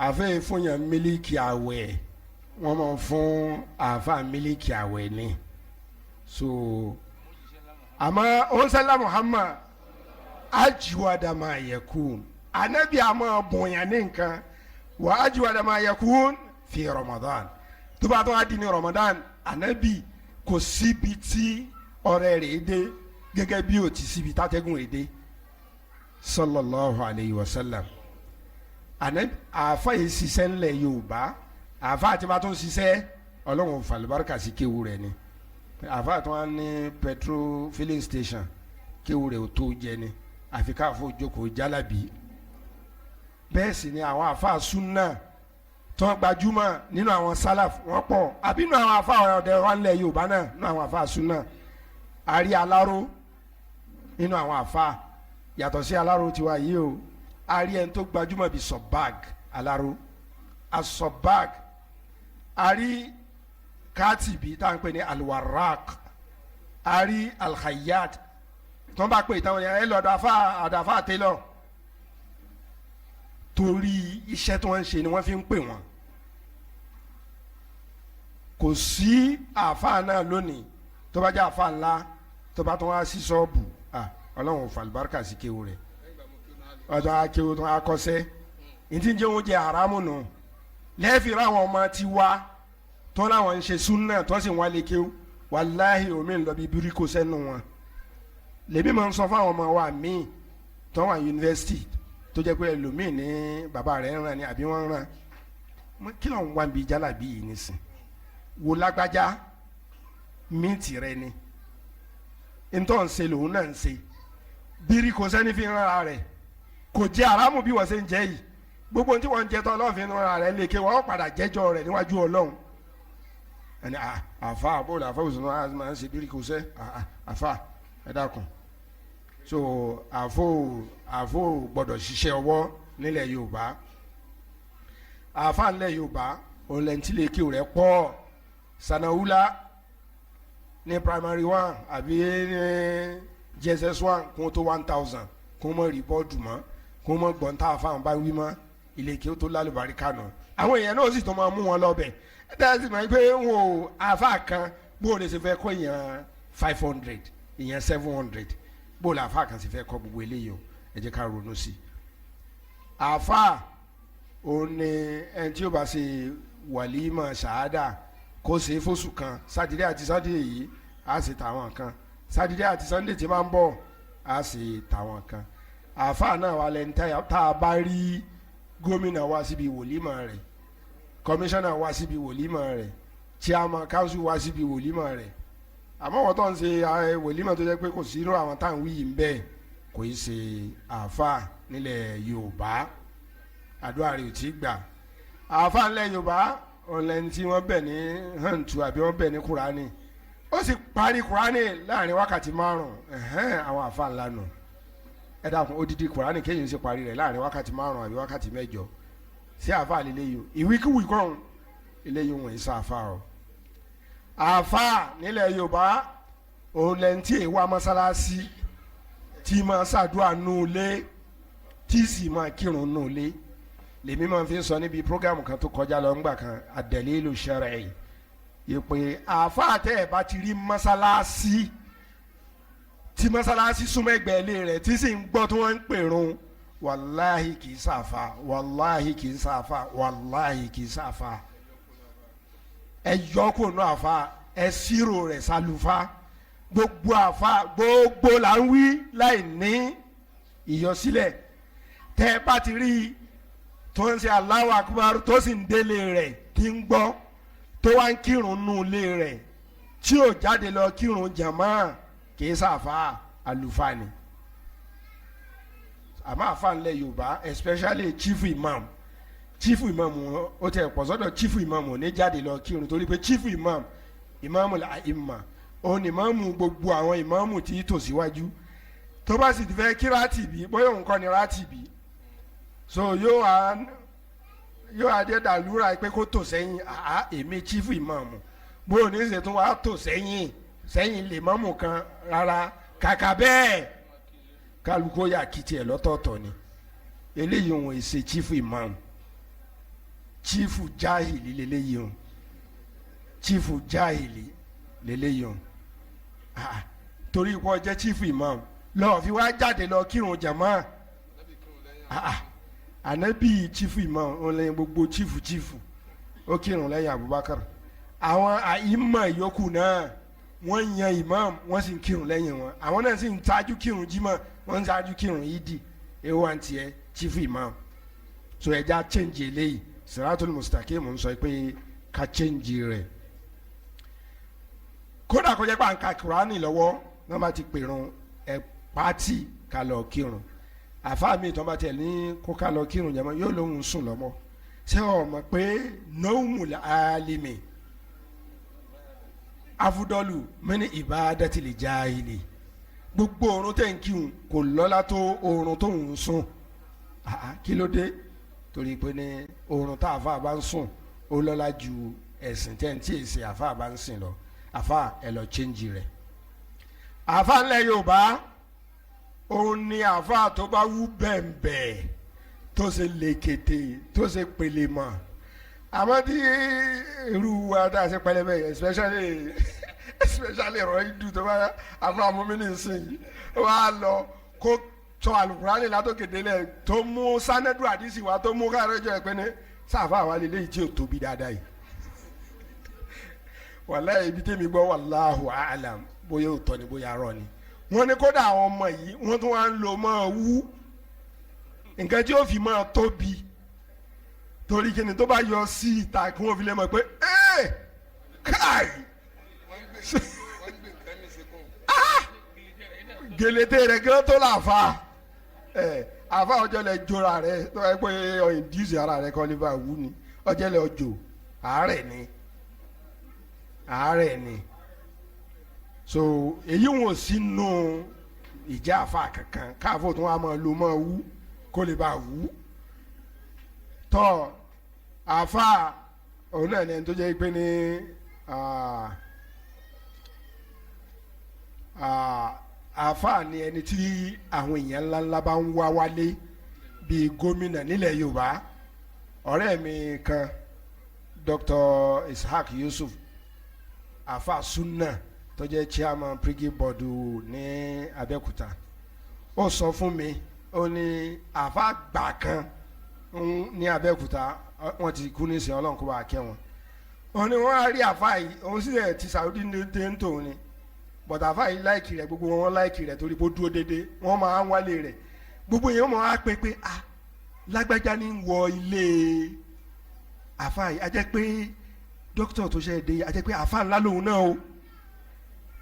àfẹ́ fún yẹn mílíkì àwẹ̀ wọ́n máa ń fún àfẹ́ mílíkì àwẹ̀ ni so àmọ́ ọ̀nsẹ́lá Muhammad ajiwada ma yakun anabi ama bonya ní nǹkan wa ajiwada ma yakun fi Ramadan tó bá tó adi ní Ramadan anabi kò síbi tí ọ̀rẹ́ rẹ̀ dé gẹ́gẹ́ bí ó ti síbi tátẹ́gùn rẹ̀ dé sallallahu alayhi wa sallam anabi àfa yìí ṣiṣẹ́ ńlẹ̀ Yorùbá àfa àti bá tó ń ṣiṣẹ́ Ọlọ́run falibarika sí kéwu rẹ̀ ni àfa tó wà ní petrol filling station kéwu rẹ̀ ò tó jẹ ni àfi káfó jókòó jálàbí bẹ́ẹ̀ sì ni àwọn àfa sunna tó gbajúmọ̀ nínú àwọn sálàf wọ́n pọ̀ àbí nínú àwọn àfa ọ̀dẹ wa ńlẹ̀ Yorùbá náà nínú àwọn àfa sunna àrí aláró nínú àwọn àfa yàtọ̀ sí aláró tiwa yìí o àrí ẹni tó gbajúmọ̀ bíi sọ̀báàg aláró asọ̀báàg àrí kátìbí tá à ń pè ní alwarak a rí alhayyat tó ń bá pè táwọn yẹn ẹ lọ àdàfà télọ̀ torí iṣẹ́ tí wọ́n ń ṣe ni wọ́n fi ń pè wọ́n. Kò sí àáfàá náà lónìí tó bá jẹ́ àáfàá ńlá tó bá tún wá sí ṣọ́ọ̀bù ọlọ́run fàlùbáríkà sí kéwù rẹ̀ ọjọ́ akéwù tó akọ́sẹ́ ìdí ń jẹ́ oúnjẹ haramu nù lẹ́ẹ̀fì ráwọn ọmọ ti wá tó láwọn ń ṣe súnà tó sì wọ́n lé kéwù wàláhì omi ń lọ bí bíríkò sẹ́nu wọn. Lèmi máa ń sọ fáwọn ọmọ wa míì tó wà yunifásitì tó jẹ́ pé ẹlòmíì ní bàbá rẹ̀ ń ràn ní àbí wọ́n ń ràn kí ló ń wá bí jálàbí yìí nísìn wo lágbájá míìtì rẹ ni ntọ́ ń ṣe lòun náà ń ṣe bíríkò sẹ́ni fi ń rán rẹ̀ kò jẹ́ aráàmù bí wọ́n ṣe ń jẹ́ yìí gbogbo tí wọ́n ń jẹ tán ọlọ́ọ̀fin rán rẹ̀ léke wọ́n padà jẹ́jọ́ rẹ̀ níwájú ọlọ́run ẹni àfa àbúrò àfa òsùn náà máa ń ṣe bíríkò sẹ́ àfa ẹ dákun so àfo gbọ́dọ̀ ṣiṣẹ́ ọwọ́ nílẹ̀ Yorùbá àfa nílẹ̀ Yorùbá òun lẹ́ntì lè kí rẹ̀ pọ̀ sanawula ní primary one àbí ní JSS one kún tó 1000 kún mọ́ rìpọ́ọ̀tù mọ́ kún mọ́ gbọ̀ntà fáwọn bá wí mọ́ ilé kí ó tó lálùbárí kànú àwọn èèyàn náà sì tó máa mú wọn lọ́bẹ̀ ẹ dáhà sí máa ń pé wọn ò àfa kan bó o lè ṣe fẹ́ kọ́ èèyàn 500 èèyàn 700 bó o lè àfa kan sì fẹ́ kọ́ gbogbo eléyìí o ẹ jẹ́ ká ronú sí i àfa òun ni ẹni tí ó bá ṣe wàlímà ṣàádà kó ṣe fóṣù kan sátidé àti sátidé yìí á sì tàwọn kan sátidé àti sátidé tí máa ń bọ̀ á sì tàwọn kan àáfàá náà wà lẹ́ni tá a bá rí gómìnà wá síbi wòlímà rẹ̀ kọmíṣánná wá síbi wòlímà rẹ̀ chairman council wá síbi wòlímà rẹ̀ àmọ́ wọ́n tó ń ṣe wòlímà tó jẹ́ pé kò sí irú àwọn táwọn wí yìí ń bẹ́ẹ̀ kò í ṣe àáfàá nílẹ̀ Yorùbá àdúrà rẹ̀ ò tí gbà àáfàá nílẹ̀ Yorùbá ọ̀lẹ́ni tí wọ́n bẹ̀ ní hàǹtù àbí wọ́n bẹ̀ ní Kùránì ó sì parí Kùránì láàrin wákàtí 5 àwọn àfa ńlá nù ẹ dákun odidi Kùránì kéyìn sì parí rẹ̀ láàrin wákàtí 5 àbí wákàtí 8 sí àfa líléyìí ìwíkíwì kọ́hún eléyìí wọn ìsà àfa o àfa nílẹ̀ Yorùbá ọ̀lẹ́ni tí èèwà mọ́sálásí tí máa ṣàdúrà nù lé tí sì máa kírun nù lé lèmi máa fi sọ níbi programu kan tó kọjá lọ ńgbà kan ad-dalilu shar'i ìpè àáfàá tẹ́ ẹ̀ bá ti rí mọ́sálásí tí mọ́sálásí súnmọ́ ẹgbẹ́ ilé rẹ̀ tí sì ń gbọ́ tí wọ́n ń pèrun wàláhì kì í sàfà wàláhì kì í sàfà wàláhì kì í sàfà ẹ yọkùn náà àfà ẹ sírò rẹ̀ sálùfà gbogbo àfà gbogbo là ń wí láì ní ìyọsílẹ̀ tẹ́ ẹ bá ti rí i tó ń ṣe Allahu Akbar tó sì ń délé rẹ̀ tí ń gbọ́ tó wá ń kírun nù lé rẹ̀ tí ò jáde lọ kírun jàmá kìí sàfà àlùfáà ni àmọ́ àfáà ńlẹ̀ Yorùbá especially chief imam ó tẹ̀ pọ̀ sọ́dọ̀ chief imam ò ní jáde lọ kírun torí pé chief imam al-a'imma òun ni imamu gbogbo àwọn imamu tí tò síwájú tó bá sì ti fẹ́ kí rátìbí bóyá òun kọ́ ni rátìbí so yóò adé dàlúrà pé kó tò sẹ́yìn èmi chief imam bó o ní ṣe tún wá tò sẹ́yìn lè mọ́mù kan rárá kàkà bẹ́ẹ̀ kálukó yà kìtì ẹ̀ lọ́tọ̀ọ̀tọ̀ ni eléyìí òun èsè chief imam chief jahili lélẹ́yìí òun chief jahili lélẹ́yìí òun torí ipò jẹ́ chief imam lọ́ọ́ fi wá jáde lọ kírun jàmá anabi chief imam ọlẹ́yìn gbogbo chief ó kírun lẹ́yìn Abubakar àwọn àìmọ̀ ìyókù náà wọ́n yan imam wọ́n sì ń kírun lẹ́yìn wọn àwọn náà sì ń ṣáájú kírun jímọ̀ wọ́n ń ṣáájú kírun yídì ewu àǹtí ẹ chief imam so ẹja change eléyìí Siratul Mustaqim ń sọ pé ká change rẹ̀ kódà kó jẹ́ pé à ń ka Kùránì lọ́wọ́ wọ́n bá ti pèrún ẹ̀ pàtì ká lọ kírun àfáà mi tó bá tẹ̀ ní kó ká lọ kírun jẹ́mọ́ yóò lóhùn sùn lọ́mọ́ ṣé o mọ̀ pé nawmul alimi afudọ́lù mini ibadatil jahili gbogbo oorun tẹ̀ ń kírun kò lọ́lá tó oorun tó ń sùn kí ló dé torí pé ní oorun tá a fà bá ń sùn ó lọ́lá ju ẹ̀sìn tẹ́ ń tí èsì àfa bá ń sìn lọ àfa ẹ lọ change rẹ̀. àfa ńlẹ̀ Yorùbá òun ni àfa tó bá wú bẹ́ẹ̀nbẹ́ẹ̀ tó ṣe lèkètè tó ṣe pèlè mọ́ àmọ́ tí irú wa tá a ṣe pẹlẹbẹ especially ọ̀rọ̀ ìdù tó bá àfa mọ́mí sìn wá lọ kó tọ́ alukurani látòkè délẹ̀ tó mú sanadu àdìsí wa tó mú káàrọ̀ jọ ẹ̀pẹ́ ní sáfà wa lè léyìí tí ò tóbi dáadáa yìí wàláhì ibi tẹ́mi gbọ́ wallahu a'lam bóyá òótọ́ ni bóyá arọ́ ni wọ́n ní kódà àwọn ọmọ yìí wọ́n tún wá ń lo máa wú nǹkan tí ó fi máa tóbi torí kíni tó bá yọ sí ìta kí wọ́n fi lè mọ̀ pé káì gèlètè rẹ̀ kí wọ́n tó láfa àfa ọjọ́ lẹ jọra rẹ̀ tó ẹ pé ọyìn díùsì ara rẹ̀ kọ́ ní bá wú ni ọjọ́ lẹ ọjọ́ àárẹ̀ ni so èyí wọn sínú ìjà àfa kankan káàfó tó wà máa lo máa wú kó lè bá wú tọ́ àfa òun náà ni ẹni tó jẹ́ pé ní àfa ni ẹni tí àwọn èèyàn ńláńlá bá ń wá wálé bíi gómìnà nílẹ̀ Yorùbá ọ̀rẹ́ mi kan Dr. Ishaq Yusuf àfa sunna tó jẹ́ chairman prigi board ní Abẹ́òkúta ó sọ fún mi ó ní àfa gbà kan ní Abẹ́òkúta wọ́n ti kú ní ìsìn Ọlọ́run kó bá kẹ́ wọn ó ní wọ́n á rí àfa yìí òun sì rẹ̀ ti Saudi ní téńtò ni bọ̀dà àfa yìí láìkì rẹ̀ gbogbo wọn láìkì rẹ̀ torí pé ó dúró déédéé wọ́n máa ń wálé rẹ̀ gbogbo yẹn wọ́n máa pé lágbájá ní wọ ilé àfa yìí a jẹ́ pé dókítà tó ṣe dé a jẹ́ pé àfa ńlá lòun náà o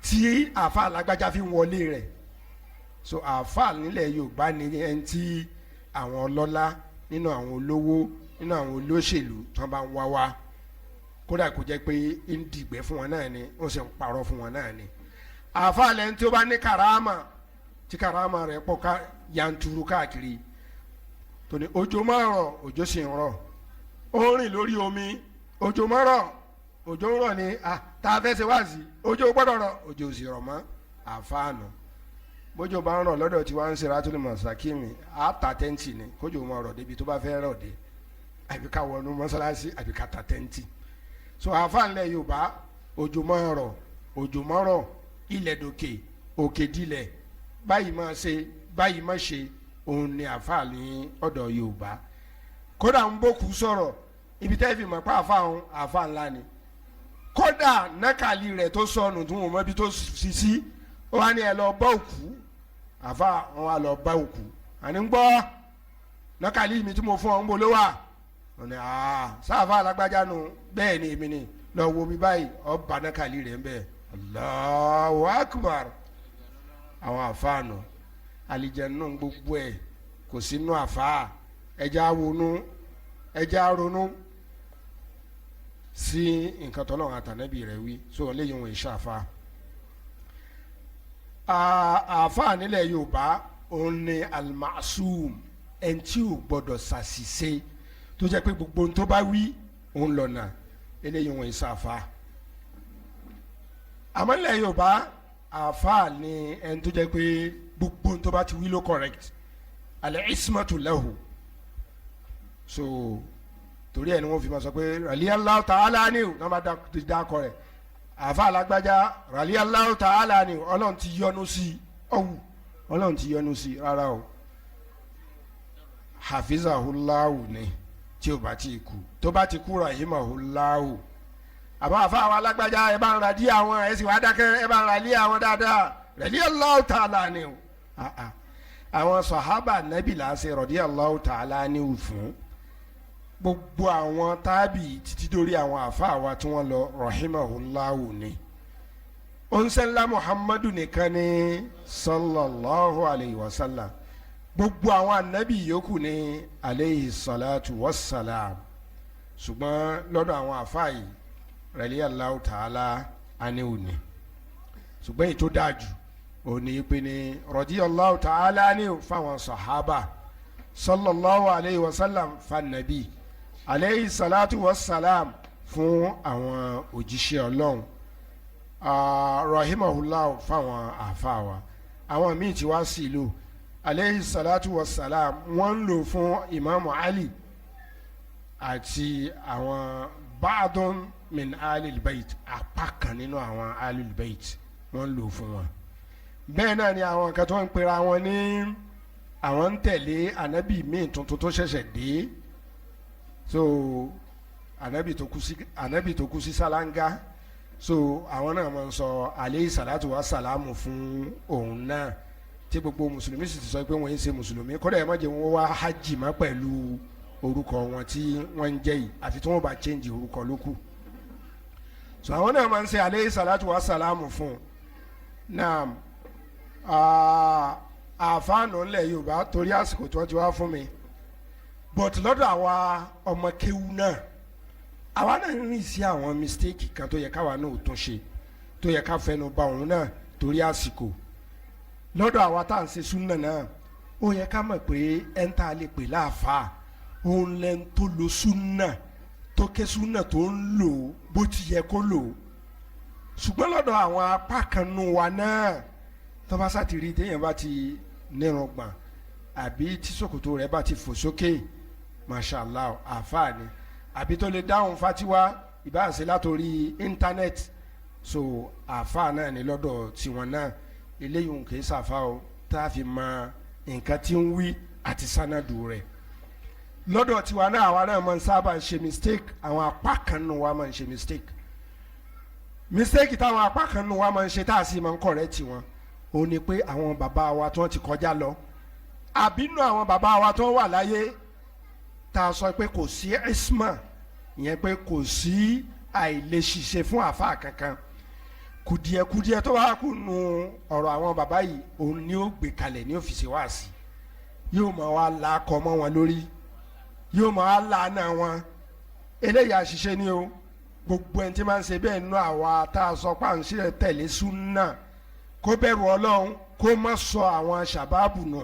tí àfa lágbájá fi wọlé rẹ̀ so àfa nílẹ̀ Yorùbá ni ẹni tí àwọn ọlọ́lá nínú àwọn olówó nínú àwọn olóṣèlú tí wọ́n bá ń wá wá kódà kó jẹ́ pé ń dìgbẹ́ fún wọn náà ni ó sì ń parọ́ fún wọn náà ni àfa lẹ́ni tí ó bá ní karama tí karama rẹ̀ pọ̀ ká yanturu káàkiri tó ní òjò máa rọ̀ òjò sì ń rọ̀ ó rìn lórí omi òjò máa rọ̀ òjò ń rọ̀ ni tá a fẹ́ ṣe wá sí òjò gbọ́dọ̀ rọ̀ òjò sì rọ̀ mọ́ àfáànù bójò bá ń rọ̀ lọ́dọ̀ tí wọ́n ń ṣe rátúlù mọ̀sákìmì àtà tẹ́ǹtì ni kójò máa rọ̀ débi tó bá fẹ́ rọ̀ dé àbí ká wọnú mọ́sálásí àbí ká ta tẹ́ǹtì so àfáànlẹ̀ Yorùbá òjò máa rọ̀ òjò máa rọ̀ ilẹ̀ dòkè òkè dilẹ̀ báyìí máa ṣe báyìí máa ṣe òun ni àfáà ní ọ̀dọ̀ Yorùbá kódà ń bókù sọ̀rọ̀ ibi tẹ́ fi mọ̀ pé àfáà ńlá ni kódà nákàlí rẹ̀ tó sọnù tó wọn mọ ibi tó sisi ó wá ní ẹ lọ bá òkú àfáà wọn wá lọ bá òkú àní ń gbọ́ nákàlí mi tí mo fún ọ ń bolo wà wọn ni sáfà alágbájá nu bẹ́ẹ̀ ni èmi ni lọ wo mi báyìí ọ bá nákàlí rẹ̀ ń bẹ́ẹ̀ Allahu Akbar àwọn àfáà nù àlìjẹ̀nù gbogbo ẹ̀ kò sínú àfáà ẹja ronú sí nǹkan tó lọ́wọ́ àtànẹ́bì rẹ̀ wí so léyìn òun ìṣàfà àfáà nílẹ̀ Yorùbá òun ni al-ma'sum ẹni tí ò gbọdọ̀ ṣàṣìṣe tó jẹ́ pé gbogbo ohun tó bá wí òun lọ́nà eléyìí òun ìṣàfà àmọ́ nílẹ̀ Yorùbá àfáà ni ẹni tó jẹ́ pé gbogbo ohun tó bá ti wí ló correct al-ismatu lahu so torí ẹ ni wọn fi máa sọ pé radiyallahu ta'ala ni o náà bá dákọ rẹ àfa alágbájá radiyallahu ta'ala ni o Ọlọ́run ti yọ́nú sí ọwù Ọlọ́run ti yọ́nú sí rárá o hafizahullahu ni tí o bá ti kú tó bá ti kú rahimahullahu àbá àfa àwọn alágbájá ẹ bá ń radí àwọn ẹ sì wá dákẹ́ ẹ bá ń radí àwọn dáadáa radiyallahu ta'ala ni o àwọn sàhábà nábì làásẹ radiyallahu ta'ala ni o fún gbogbo àwọn tábì títí dórí àwọn àfáà wa tí wọ́n lọ rahimahullahu ni onsenla muhammadu nìkan ni sallallahu alayhi wa sallam gbogbo àwọn anabi yòókù ni alayhi salatu wassalam ṣùgbọ́n lọ́dọ̀ àwọn àfáà yìí radiyallahu ta'ala aniwu ni ṣùgbọ́n èyí tó dájú òní pé ni radiyallahu ta'ala aniwu fáwọn sahaba sallallahu alayhi wa sallam fanabi aleyhi salatu wa salam fún àwọn òjíṣẹ́ Ọlọ́run rahimahullah fáwọn àfa wa àwọn míì tí wá sí ìlú aleyhi salatu wa salam wọ́n ń lò fún imaamu Ali àti àwọn baadun min alil bayt apá kan nínú àwọn alil bayt wọ́n ń lò fún wọn. Bẹ́ẹ̀ náà ni àwọn kan tó ń pera wọn ní àwọn ń tẹ̀lé anabi míì tuntun tó ṣẹ̀ṣẹ̀ dé so anabi tó kú sí sálángá so àwọn náà máa ń sọ aleyhi salatu wa salamu fún òun náà tí gbogbo mùsùlùmí sì ti sọ pé wọ́n ń ṣe mùsùlùmí kódà ẹ̀ má jẹ́ wọn wá hajj má pẹ̀lú orúkọ wọn tí wọ́n ń jẹ́ yìí àfi tí wọ́n bá change orúkọ lókù so àwọn náà máa ń ṣe aleyhi salatu wa salamu fún náà àfáànù ńlẹ̀ Yorùbá torí àsìkò tí wọ́n ti wá fún mi but lọ́dọ̀ àwa ọmọ kéwú náà àwa náà ń rìn sí àwọn mistake kan tó yẹ káwa náà ò tún ṣe tó yẹ ká fẹnu bà òun náà torí àsìkò lọ́dọ̀ àwa tá à ń ṣe súnà náà ó yẹ ká mọ̀ pé ẹ̀ ń tà lè pè láàfáà òun lẹ́nu tó lo súnà tó ké súnà tó ń lò bó ti yẹ kó lò ṣùgbọ́n lọ́dọ̀ àwọn apá kan nù wa náà tó bá sá ti rí téèyàn bá ti nírùngbọ̀n àbí tí ṣòkòtò rẹ̀ bá ti fò sókè mashallah àfáà ni àbí tó lè dáhùn fatiwa ìbáṣe látòrí íńtánẹ́ẹ̀tì so àfáà náà ní lọ́dọ̀ tiwọn náà eléyìí ń kìí ṣàfà o tá a fi mọ nǹkan tí ń wí àti sánádù rẹ̀ lọ́dọ̀ tiwa náà àwa náà máa ń sábà ń ṣe mistake àwọn apá kan nù wa máa ń ṣe mistake táwọn apá kan nù wa máa ń ṣe tá a sì máa ń correct wọn ó ní pé àwọn bàbá wa tó ti kọjá lọ àbínú àwọn bàbá wa tó wà láyé tá a sọ pé kò sí isma ìyẹn pé kò sí àìlèṣiṣẹ́ fún àfáà kankan kùdìẹ̀kùdìẹ̀ tó bá kù nù ọ̀rọ̀ àwọn bàbá yìí òun ni ó gbé kalẹ̀ ní ọ́fíìsì wá sí yóò máa wá làákọ mọ́ wọn lórí yóò máa wá làánà wọn eléyìí àṣìṣe ni o gbogbo ẹni tí máa ń ṣe bẹ́ẹ̀ nú àwa tá a sọ pé à ń ṣe tẹ̀lé súnà kó bẹ̀rù Ọlọ́run kó má sọ àwọn ṣàbáàbù nù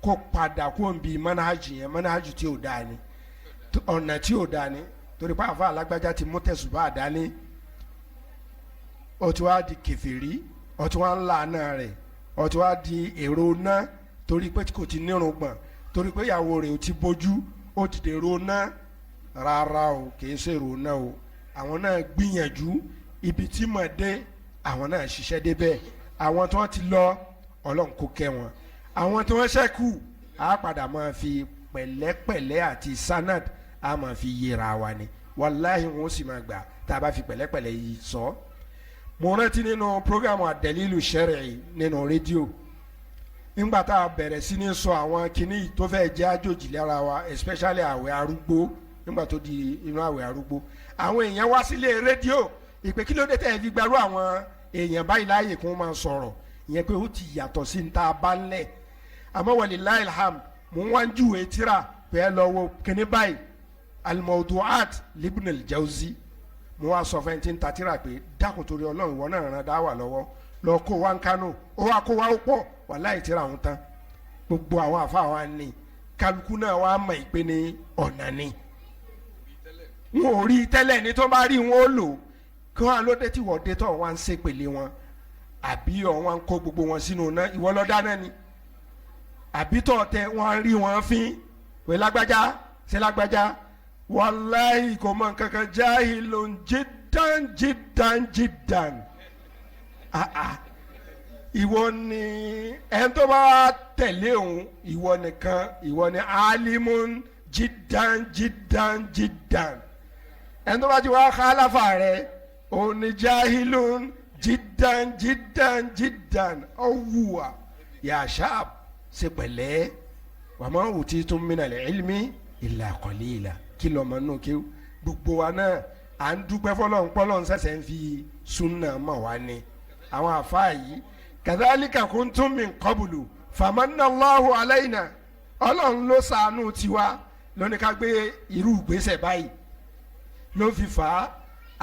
kó padà kó ń bi mọ́nájì yẹn mọ́nájì tí ò dáa ni ọ̀nà tí ò dáa ni torí pé àfa alágbájá ti mú tẹ̀sùbá àdání ó ti wá di kèfèrí ó ti wá ń lànà rẹ̀ ó ti wá di èrò ná torí pé kò ti nírun gbọ̀n torí pé ìyàwó rẹ̀ ò ti bójú ó ti dèrò ná rárá o kìí ṣe èrò ná o àwọn náà gbìyànjú ibi tí mọ̀ dé àwọn náà ṣiṣẹ́ débẹ̀ àwọn tí wọ́n ti lọ Ọlọ́run kó kẹ́ wọn àwọn tí wọ́n ṣẹ́kù á padà máa fi pẹ̀lẹ́pẹ̀lẹ́ àti sanad á máa fi yẹra wa ni wàláhì wọn ó sì máa gbà tá a bá fi pẹ̀lẹ́pẹ̀lẹ́ yìí sọ. mo rántí nínú programu àdẹ̀lílù ṣẹ́rẹ̀ nínú rédíò nígbà tá a bẹ̀rẹ̀ sí ní sọ àwọn kinní tó fẹ́ jẹ́ àjòjì lára wa especially àwẹ̀ arúgbó nígbà tó di inú àwẹ̀ arúgbó àwọn èèyàn wá sílé rédíò ìpè kí ló dé tẹ́ ẹ fi gbarú àwọn èèyàn báyìí láàyè kí wọ́n máa sọ̀rọ̀ ìyẹn pé ó ti yàtọ̀ sí ní tá a bá ń lẹ̀ àmọ́ walillahi alhamd mò ń wá ń júwe tíra pé ẹ lọ wo kíní báyìí al-mawdu'at libn al-jawzi mo wá sọ fẹ́ tí ń ta tíra pé dákun torí Ọlọ́run ìwọ náà ràn dá wà lọ́wọ́ lọ kó wa ń kánò ó wá kó wa ó pọ̀ wàláhì tíra òun tán gbogbo àwọn àfa wa ní kálukú náà wá mọ̀ ìpè ní ọ̀nà ni wọn ò rí tẹ́lẹ̀ ní tó bá rí wọn ó lò kí wọn ló dé tí wọ́n dé tó wọn ń ṣépèlé wọn àbí wọn kó gbogbo wọn sínú náà ìwọ ló dáná ni àbí tó tẹ wọn rí wọn fín pé lágbájá ṣe lágbájá wàláhì kò mọ nǹkankan jahilun jiddan jiddan jiddan ìwọ ni ẹni tó bá tẹ̀lé òun ìwọ nìkan ìwọ ni alimun jiddan jiddan jiddan ẹni tó bá ti wá khalafa rẹ òun ni jahilun jiddan jiddan jiddan ọwùwà yashab ṣe pẹ̀lẹ́ wàmọ utitum minal ilmi illa qalila kí lọmọ nù kí gbogbo wa náà à ń dúpẹ́ fọlọ́n ṣẹ̀ṣẹ̀ ń fi súnà mọ̀ wá ní àwọn àfáà yìí kadhalika kuntum min qablu famanna Allahu alayna Ọlọ́run ló ṣàánú tiwa lóní ká gbé irú ìgbésẹ̀ báyìí ló fi fà á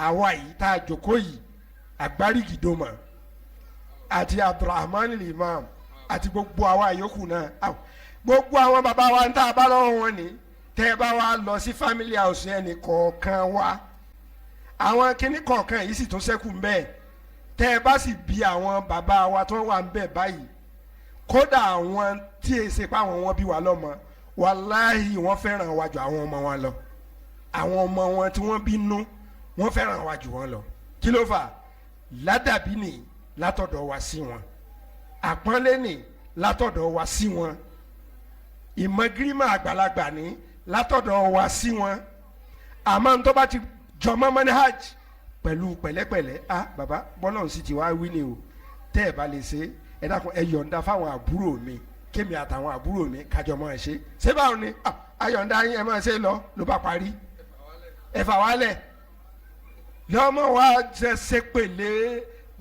àwa yìí tá a jókòó yìí àgbárígìdòmọ̀ àti Abdulrahman Imam àti gbogbo àwa yòókù náà gbogbo àwọn bàbá wa ń tá a bá lọ́wọ́ wọn ni tẹ́ ẹ bá wa lọ sí family house ẹnì kọ̀ọ̀kan wa àwọn kinní kọ̀ọ̀kan yìí sì tún ṣẹ́kù ń bẹ́ẹ̀ tẹ́ ẹ bá sì bi àwọn bàbá wa tó wà ń bẹ̀ báyìí kódà àwọn tí e ṣe pé àwọn wọn bí wa lọ́mọ wàláhì wọ́n fẹ́ràn wa jù àwọn ọmọ wọn lọ àwọn ọmọ wọn tí wọ́n bí nú wọ́n fẹ́ràn wa jù wọn lọ kí ló fà ládàbí ni látọ̀dọ̀ wa sí wọn àpọ́nlé ni látọ̀dọ̀ wa sí wọn ìmọ̀gírímà àgbàlagbà ni látọ̀dọ̀ wa sí wọn àmọ́ n tó bá ti jọmọ́ manhaj pẹ̀lú pẹ̀lẹ́pẹ̀lẹ́ ah bàbá bọ́lá òun sì ti wá wí ni o tẹ́ ẹ bá lè ṣe ẹ dákun ẹ yọ̀ǹda fáwọn àbúrò mi kémi àtàwọn àbúrò mi kájọ mọ́ ẹ ṣe ṣé báwo ni ayọ̀ǹda yín ẹ máa ṣe ló bá parí ẹ fà wálẹ̀ lọ́mọ wa ṣe pèlè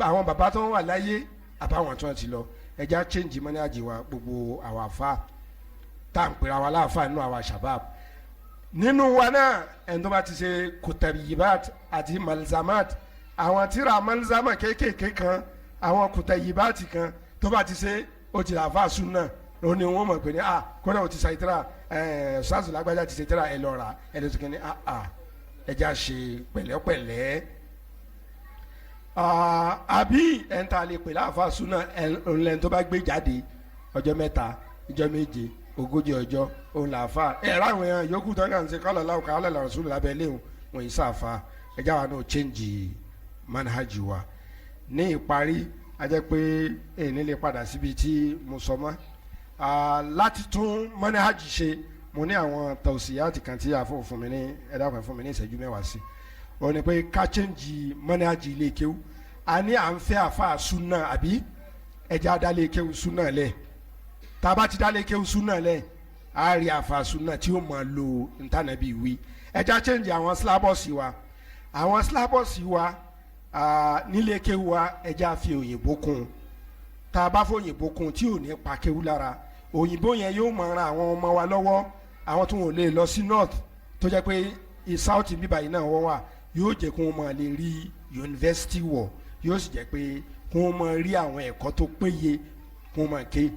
àwọn bàbá tó ń wà láyé àbáwọn tó ń ti lọ ẹja change manhaj wa gbogbo àwa àfa tá à ń pèrè àwa láàfà nínú àwa shabab nínú wa náà ẹni tó bá ti ṣe kutayibat àti malzamat àwọn tíra malzama kéékèèké kan àwọn kutayibat kan tó bá ti ṣe ó ti àfa sunna ó ní wọn mọ̀ pé ní kódà ó ti ṣe tíra ṣáàṣù lágbájá ti ṣe tíra ẹ lọ rà ẹ lọ sí kí ni ẹja ṣe pẹ̀lẹ́pẹ̀lẹ́ àbí ẹ̀ ń ta lè pè láàfa sunna ẹ̀ńlẹ̀ tó bá gbé jáde ọjọ́ mẹ́ta ọjọ́ méje ogójì ọjọ́ òun làáfà ráwọn èèyàn yòókù tó ń kàn ń ṣe kọ́lọ̀ láwùká ọlọ́lá rasúlù lábẹ́ léwu wọ́n yìí sáfà ẹjá wa náà change manhaji wa ní ìparí a jẹ́ pé èyí nílé padà síbi tí mo sọ mọ́ láti tún manhaji ṣe mo ní àwọn tawsiyati kan tí a fún mi ní ẹ̀dá kan fún mi ní ìṣẹ́jú mẹ́wàá sí ó ní pé ká change manhaji ilé kéwú a ní à ń fẹ́ àfa sunna àbí ẹjá dá ilé kéwú sunna lẹ̀ taba ti dálé kéwù súnà lẹ àárí àfa súnà tí ó máa lo ntànàbí wí ẹja change àwọn sílábọ̀sì wa nílé kéwù wa ẹja fi òyìnbó kún tá a bá fi òyìnbó kún tí ò ní pa kéwù lára òyìnbó yẹn yóò máa ran àwọn ọmọ wa lọ́wọ́ àwọn tó wọn lè lọ sí north tó jẹ́ pé south bíbá yìí náà wọ́n wà yóò jẹ́ kó wọ́n máa lè rí yunifásitì wọ̀ yóò sì jẹ́ pé kó wọ́n máa rí àwọn ẹ̀kọ́ tó péye kó wọ́n máa ké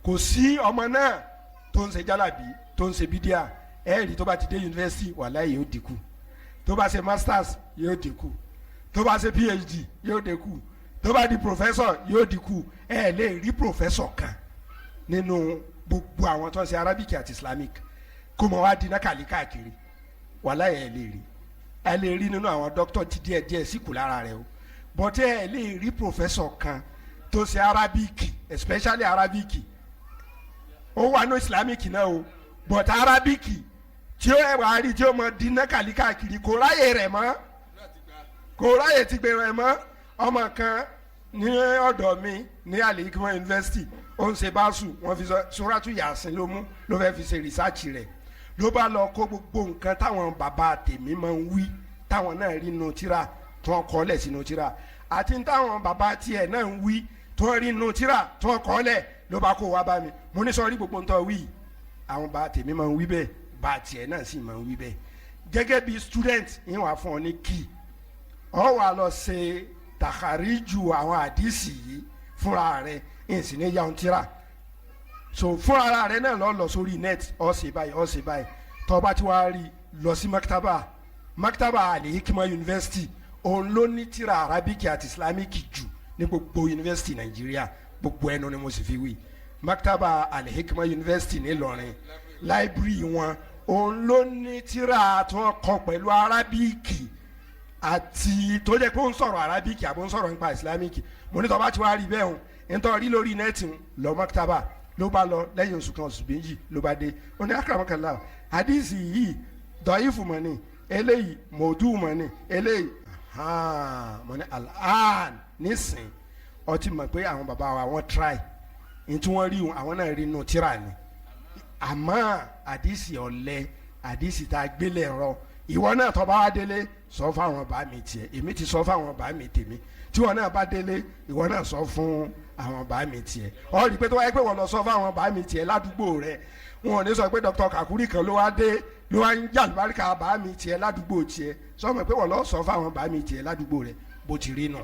kò sí ọmọ náà tó ń ṣe jálàbí tó ń ṣe bídíà ẹ̀rí tó bá ti dé yunifásitì wàláhì yóò dínkù tó bá ṣe masters yóò dínkù tó bá ṣe phd yóò dínkù tó bá di professor yóò dínkù ẹ lè rí professor kan nínú gbogbo àwọn tó ń ṣe arabic àti islamic kó mọ wá di nákàlí káàkiri wàláhì ẹ lè rí nínú àwọn doctor ti díẹ̀ síkù lára rẹ o but ẹ lè rí professor kan tó ṣe arabic especially arabic ó wà ní islamic náà o but arabic tí ó wà á rí tí ó mọ di nákàlí káàkiri kò ráyè rẹ̀ mọ́ kò ráyè ti gbé rẹ̀ mọ́ ọmọ kan ní ọ̀dọ̀ mi ní Al-Hikmah University ó ń ṣe báṣù wọ́n fi Suratu Yasin ló mú ló fẹ́ fi ṣe rìsáàcì rẹ̀ ló bá lọ kó gbogbo nǹkan táwọn bàbá tèmi máa ń wí táwọn náà rí inú tíra tí wọ́n kọ́ lẹ̀ sínú tíra àti táwọn bàbá tiẹ̀ náà ń wí tí wọ́n rí inú tíra tí wọ́n kọ́ lẹ̀ ló bá kó wá bá mi mo ní sọ rí gbogbo ntọ́ wí àwọn bá tèmi máa ń wí bẹ́ẹ̀ bá tiẹ̀ náà sì máa ń wí bẹ́ẹ̀ gẹ́gẹ́ bí student yín wàá fún ọ ní key ọ wà lọ ṣe tàkàríjù àwọn àdìsí yìí fúnra rẹ ìsìn ní yàwọn tíra so fúnra rẹ náà lọ sórí net ọ ṣe báyìí tó bá ti wá rí lọ sí maktaba Al-Hikmah University òun ló ní tíra arabic àti islamic jù ní gbogbo university Nàìjíríà gbogbo ẹnu ni mo sì fi wí maktaba Al-Hikmah University ní Ìlọrin library wọn òun ló ní tíra tó kọ pẹ̀lú arábíkì àti tó jẹ́ pé ó ń sọ̀rọ̀ arábíkì àbó ń sọ̀rọ̀ nípa islamic mo ní tó bá ti wá rí bẹ́ẹ̀ hùn nítorí lórí nẹ́ẹ̀tì lọ maktaba ló bá lọ lẹ́yìn oṣù kan oṣù méjì ló bá dé ó ní akramakallah hadisi yìí dọ̀yìfù mọ̀ ni eléyìí mọ̀ọ́dù mọ̀ ni eléyìí mọ̀ ní al'an nísìn ó ti mọ̀ pé àwọn bàbá wa wọ́n try ní tí wọ́n rí àwọn náà rí inú tíra ni àmọ́ àdìsí ọ̀lẹ àdìsí tá a gbélé ẹ̀rọ ìwọ náà tó bá wá délé sọ fáwọn bá mi tiẹ̀ èmi ti sọ fáwọn bá mi tèmi tí wọn náà bá délé ìwọ náà sọ fún àwọn bá mi tiẹ̀ ọ rí i pé tó wáyé pé wọn lọ sọ fáwọn bá mi tiẹ̀ ládùúgbò rẹ wọn ò ní sọ pé Dr. Kakuri kan ló wá dé ló wá ń jà lùbáríkà bá mi tiẹ̀ ládùúgbò tiẹ̀ sọ ma pé wọn lọ sọ fáwọn bá mi tiẹ̀ ládùúgbò rẹ bó ti rí nù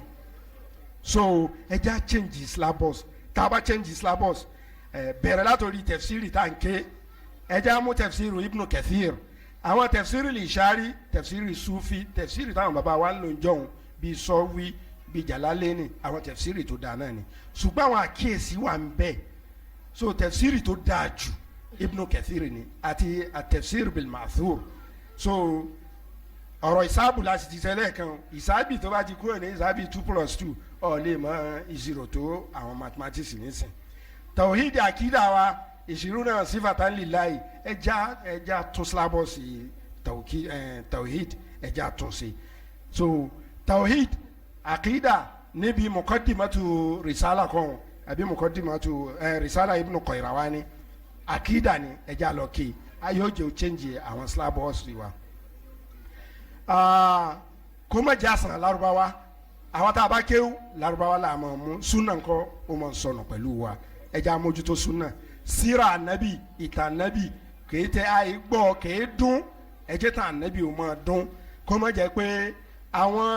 so ẹja change syllabus tá a bá change syllabus bẹ̀rẹ̀ látòrí tẹ̀fsírì tá n ké ẹja mú tẹ̀fsírì Ibn Kathir àwọn tẹ̀fsírì lìṣáárì tẹ̀fsírì sufi tẹ̀fsírì táwọn bàbá wa ń lò jọ̀hún bíi sọ́wí bíi jàlálẹ́nì àwọn tẹ̀fsírì tó dáa náà ni ṣùgbọ́n àwọn àkíyèsí wà ń bẹ so tẹ̀fsírì tó dáa jù ibnu kathiri ni àti àtẹ̀fsírì bil ma'thur so ọ̀rọ̀ ìsáàbù láti ti tẹ́lẹ̀ kan ìsáàbì tó bá ti kúrò ní ìsáàbì 2+2 ọ̀ lè mọ ìṣirò tó àwọn mathematics nísìn tawhid àkídà wa ìṣirò náà sífàtàn lillahi ẹja tún sílábọ̀sì tawhid ẹja tún sí so tawhid àkídà níbi muqaddimatu risala kan àbí muqaddimatu risala ibnu Qayrawani àkídà ni ẹja lọ kí ayé ó jẹ́ ó change àwọn sílábọ̀sì wa. Kó má jẹ́ àsàn Lárúbáwá àwọn tá a bá kéwú Lárúbáwá là máa mú súnà ńkọ́ ó máa ń sọnù pẹ̀lú wa ẹja mójútó súnà síra ànábì ìtàn ànábì kìí tẹ àyè gbọ́ kìí dún ẹjẹ́ tàn ànábì ò máa dún kó má jẹ́ pé àwọn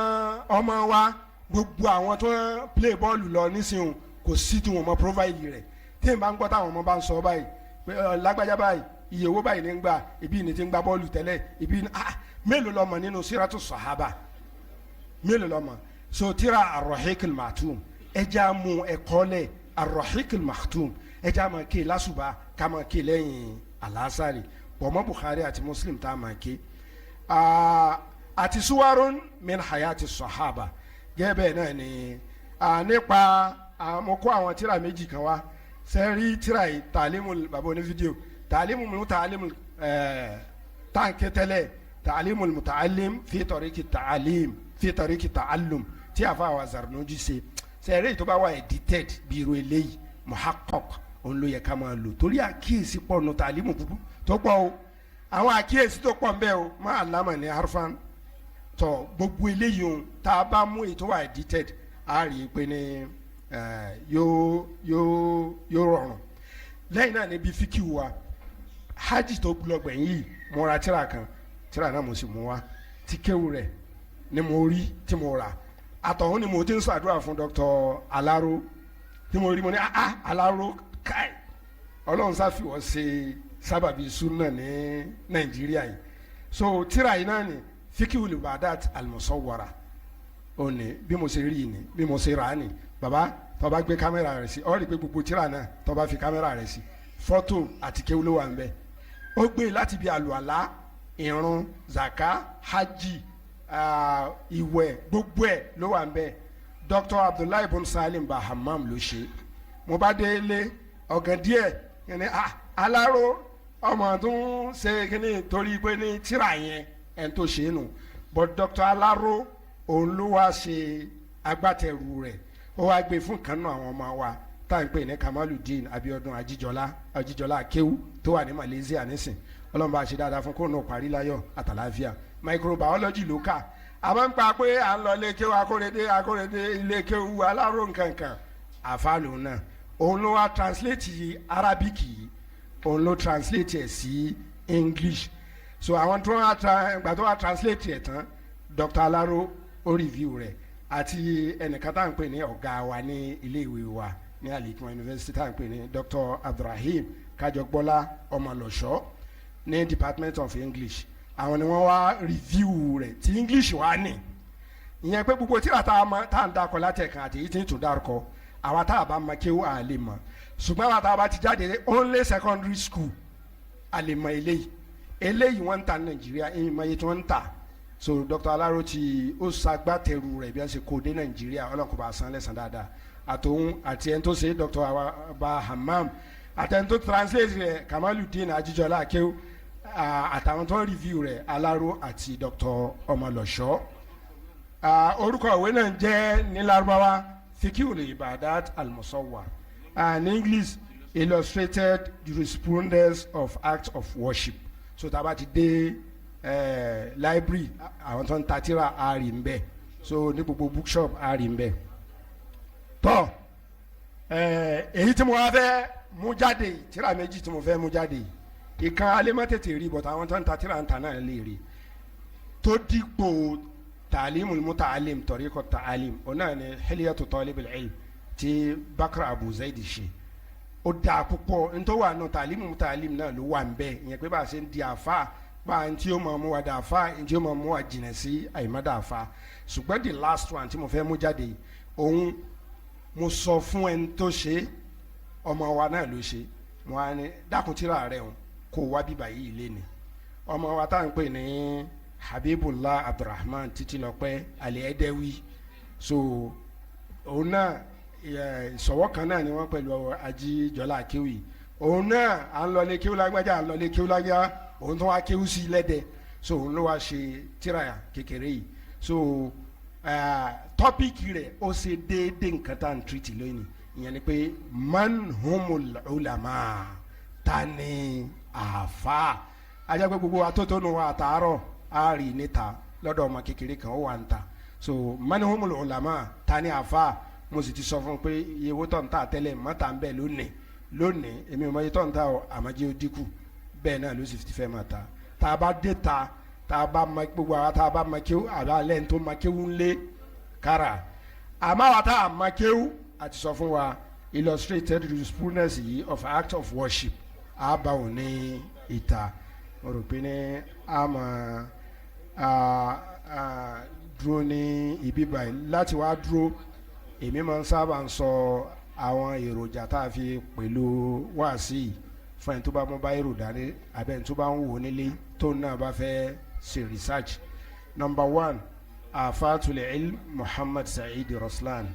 ọmọ wa gbogbo àwọn tó ń play bọ́ọ̀lù lọ nísìnyìí kò sí tí wọn mọ provide rẹ̀ tí n bá ń gbọ́ táwọn ọmọ bá ń sọ báyìí pé lágbájá báyìí iye owó báyìí ní ń gbà ibi ní ti ń gbá bọ́ọ̀lù tẹ́lẹ̀ ibi ní mélòó lọ́mọ nínú sírátù sàhábà mélòó lọ́mọ so tíra arrohikil matum ẹja mu ẹ̀kọ́ lẹ̀ arrohikil matum ẹja máa ké lásùbà ká máa ké lẹ́yìn alásàrì bọ̀mọ́ Bukhari àti Muslim tá a máa ké àti suwarun min hayati sahaba gẹ́gẹ́ náà ni nípa mo kó àwọn tíra méjì kan wá sẹ́rí tíra yìí tàlímù bàbá oní fídíò tàlímù mu tàlímù táǹkì tẹ́lẹ̀ tàlímù muta'allim fi tariqi ta'alim fi tariqi ta'allum tí a fa àwọn Zarnuji ṣe sẹ́rí yìí tó bá wà edited bí irú eléyìí muhaqqaq òun ló yẹ ká máa lò torí àkíyèsí pọ̀ nù tàlímù búburú tó pọ̀ o àwọn àkíyèsí tó pọ̀ ń bẹ o máa lámà ní harfan tọ gbogbo eléyìí o tá a bá mú èyí tó wà edited a rí i pé ní yóò rọrùn lẹ́yìn náà níbi fíkìwù wa hajj tó gbọgbẹ̀yìn yìí mo ra tíra kan tíra náà mo sì mú wa tí kéwù rẹ̀ ni mo rí tí mo rà àtọ̀hún ni mo ti ń ṣàdúrà fún Dr. Alaro tí mo rí mo ní Alaro káì ọlọ́run sáfìwọ́ ṣe sábàbí sunna ní Nàìjíríà yìí so tíra yìí náà ni fíkìwù libadat almusawwara ó ní bí mo ṣe rí ni bí mo ṣe rà á ni baba tó bá gbé kámẹ́rà rẹ̀ sí ọ rí i pé gbogbo tíra náà tó bá fi kámẹ́rà rẹ̀ sí fọ́tò àti kéwú ló wà ń bẹ̀ ó gbé láti bí àlùalá ìrun zaka hajj ìwẹ̀ gbogbo ẹ̀ ló wà ń bẹ̀ Dr. Abdullahi ibn Salim Bahammam ló ṣe mo bá dé ilé ọ̀gàn díẹ̀ yẹn Aláró ọmọ tó ń ṣe kíní torí pé ní tíra yẹn ẹ̀ ń tó ṣe é nù but Dr. Aláró òun ló wá ṣe agbátẹrù rẹ̀ ó wá gbé fún kan náà àwọn ọmọ wa tá à ń pè ní Kamaludin Abiodun Ajíjọlá Akéwú tó wà ní Malaysia nísìn ọlọ́mọba ṣe dáadáa fún kó náà parí láyọ̀ àtàláfíà microbiology ló kà a máa ń pa pé à ń lọ ilé kéwú akóredé ilé kéwú Aláró nkankan àfàlù náà òun ló wá translate Arabic yìí òun ló translate ẹ̀ sí English so àwọn tó wá gbà tó wá translate ẹ̀ tán Dr. Alaro ó review rẹ̀ àti ẹnìkan tá à ń pè ní ọ̀gá wa ní iléèwé wa ní Alikun University tá à ń pè ní Dr. Abdulrahim Kájọgbọ́lá Ọmọlọ́ṣọ́ ní Department of English àwọn ni wọ́n wá review rẹ̀ tí English wá ní ìyẹn pé gbogbo tíra tá à ń dakọ̀ látẹ̀kan àti èyí tí ń tún dárúkọ àwa tá a bá mọ kéwú à lè mọ̀ ṣùgbọ́n àwa tá a bá ti jáde only secondary school à lè mọ eléyìí wọ́n ń ta ní Nàìjíríà èyí mọ iye tí wọ́n ń ta so Dr. Alaro ti ó ṣagbátẹrù rẹ̀ bí wọ́n ṣe kó dé Nàìjíríà ọlọ́kùnrin bá san lẹ́sàn dáadáa àtòun àti ẹni tó ṣe Dr. Bahammam àti ẹni tó translate rẹ̀ Kamaludin Ajíjọlá Akéwú àtàwọn tó ń review rẹ̀ Alaro àti Dr. Ọmọlọ́ṣọ́ orúkọ ìwé náà jẹ́ ní Lárúbáwá Fiqhul Ibadat al-Musawwar and English Illustrated Jurisprudence of Acts of Worship so tá a bá ti dé library àwọn tó ń ta tírà á rí ń bẹ so ní gbogbo bookshop á rí ń bẹ tọ èyí tí mo wá fẹ́ mú jáde tírà méjì tí mo fẹ́ mú jáde ìkan alẹ́mọ́tètè rí bọ̀tà àwọn tó ń ta tírà ń ta náà lè rí tó dípò ta'limul muta'allim tariqat ta'alim ọ̀nà ni hilyatu talibil ilm tí Bakr Abu Zaid ṣe ó dáa púpọ̀ nítorí wà nù ta'limul muta'allim náà ló wà ń bẹ ìyẹn pé bá a ṣe ń di àfa pa ntí ó máa mú wa dàáfà ntí ó máa mú wa jìnà sí àyèmá dàáfà ṣùgbọ́n the last one tí mo fẹ́ mú jáde òun mo sọ fún ẹni tó ṣe ọmọ wa náà ló ṣe mo á ní dákùntìrà rẹ̀ kó wá bíbá yìí lé ni ọmọ wa tá à ń pè ní Habibullah Abdulrahman Títílọpẹ́ Al-Edewi so òun náà ìsọwọ́ kan náà ni wọ́n pẹ̀lú Ajíjọlá Akéwì òun náà à ń lọlé kéwú lágbájá à ń lọlé kéwú lágbájá òun tó wá kéwú sí lẹ́dẹ̀ so òun ló wá ṣe tíráyà kékeré yìí so tọ́píìkì rẹ̀ ó ṣe déédéé nǹkan tá à ń tìrìtì lónìí ìyẹn ni pé man humul ulama Taani Aafa ajágbé gbogbo atótónu wa àtàárọ̀ á rí níta lọ́dọ̀ ọmọ kékeré kan ó wà ń ta so man humul ulama Taani Aafa mo sì ti sọ fún un pé iye owó tó ń ta tẹ́lẹ̀ mọ́ta ń bẹ̀ lónìí èmi ò mọ iye tó ń ta ọ àmọ́jẹ́ ó dínkù bẹ́ẹ̀ náà ló sì ti fẹ́ máa ta tá a bá dé ta tá a bá ma gbogbo àwa tá a bá ma kéwú àbá lẹ́yìn tó ma kéwú ńlé kára àmọ́ àwa tá a ma kéwú àti sọ fún wa illustrated usefulness yìí of act of worship a bá wọn ní ìta mo rò pé ní a máa dúró ní ibi báyìí láti wá dúró èmi máa ń sábà ń sọ àwọn èròjà tá a fi pẹ̀lú wáàsí yìí fún ẹni tó bá mú báyìí dání abẹ́ ẹni tó bá ń wò nílé tó náà bá fẹ́ ṣe research. Number 1 Afatul Ilm Muhammad Said Raslan.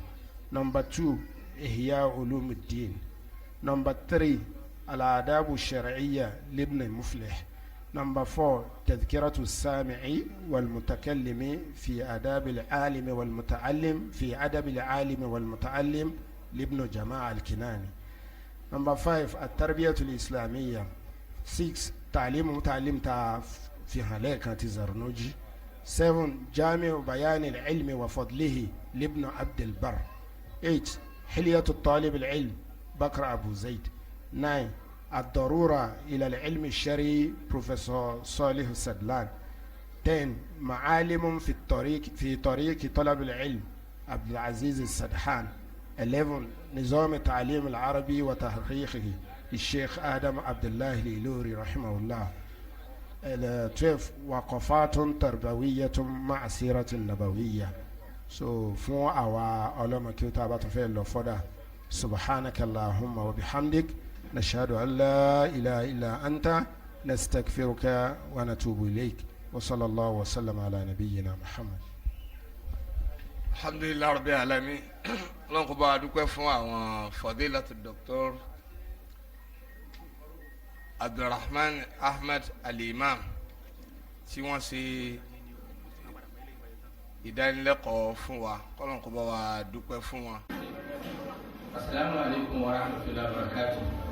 Number 2 Ihya Ulumuddin. Number 3 Al-Adabu Shar'iyya Libn Muflih. Number 4 Tadhkiratu Sami'i wal-Mutakallimi fi Adabi al-Alimi wal-Muta'allim fi Adabi al-Alimi wal-Muta'allim Libn Jama'a al-Kinani. Number 5 التربية الإسلامية. 6 تعليم متعلم في هلاك زرنوجي. 7 جامع بيان العلم وفضله لابن عبد البر. 8 حلية الطالب العلم بكر أبو زيد. 9 الضرورة إلى العلم الشرعي بروفيسور صالح السدلان. 10 معالم في طريق طلب العلم عبد العزيز السدحان. 11 نظام التعليم العربي وتحقيقه الشيخ آدم عبد الله الإيلوري رحمه الله. 12 وقفات تربوية مع سيرة النبوية. so fún àwa ọlọ́mọ kí ó tá a bá tún fẹ́ lọ fọ́dà subhanaka allahumma wa bihamdik nashhadu an la ilaha illa anta nastaghfiruka wa natubu ilayk wa sallallahu wa sallam ala nabiyyina muhammad. alhamdulilayi rabbil alamin ọlọ́run kó bá a dúpẹ́ fún àwọn fadilatu doctor abdulrahman ahmed alimam tí wọ́n ṣe ìdánilẹ́kọ̀ọ́ fún wa kọ́lọ́n kó bá wa dúpẹ́ fún wa. Assalamu alaikum wa rahmatullahi wa barakatuh.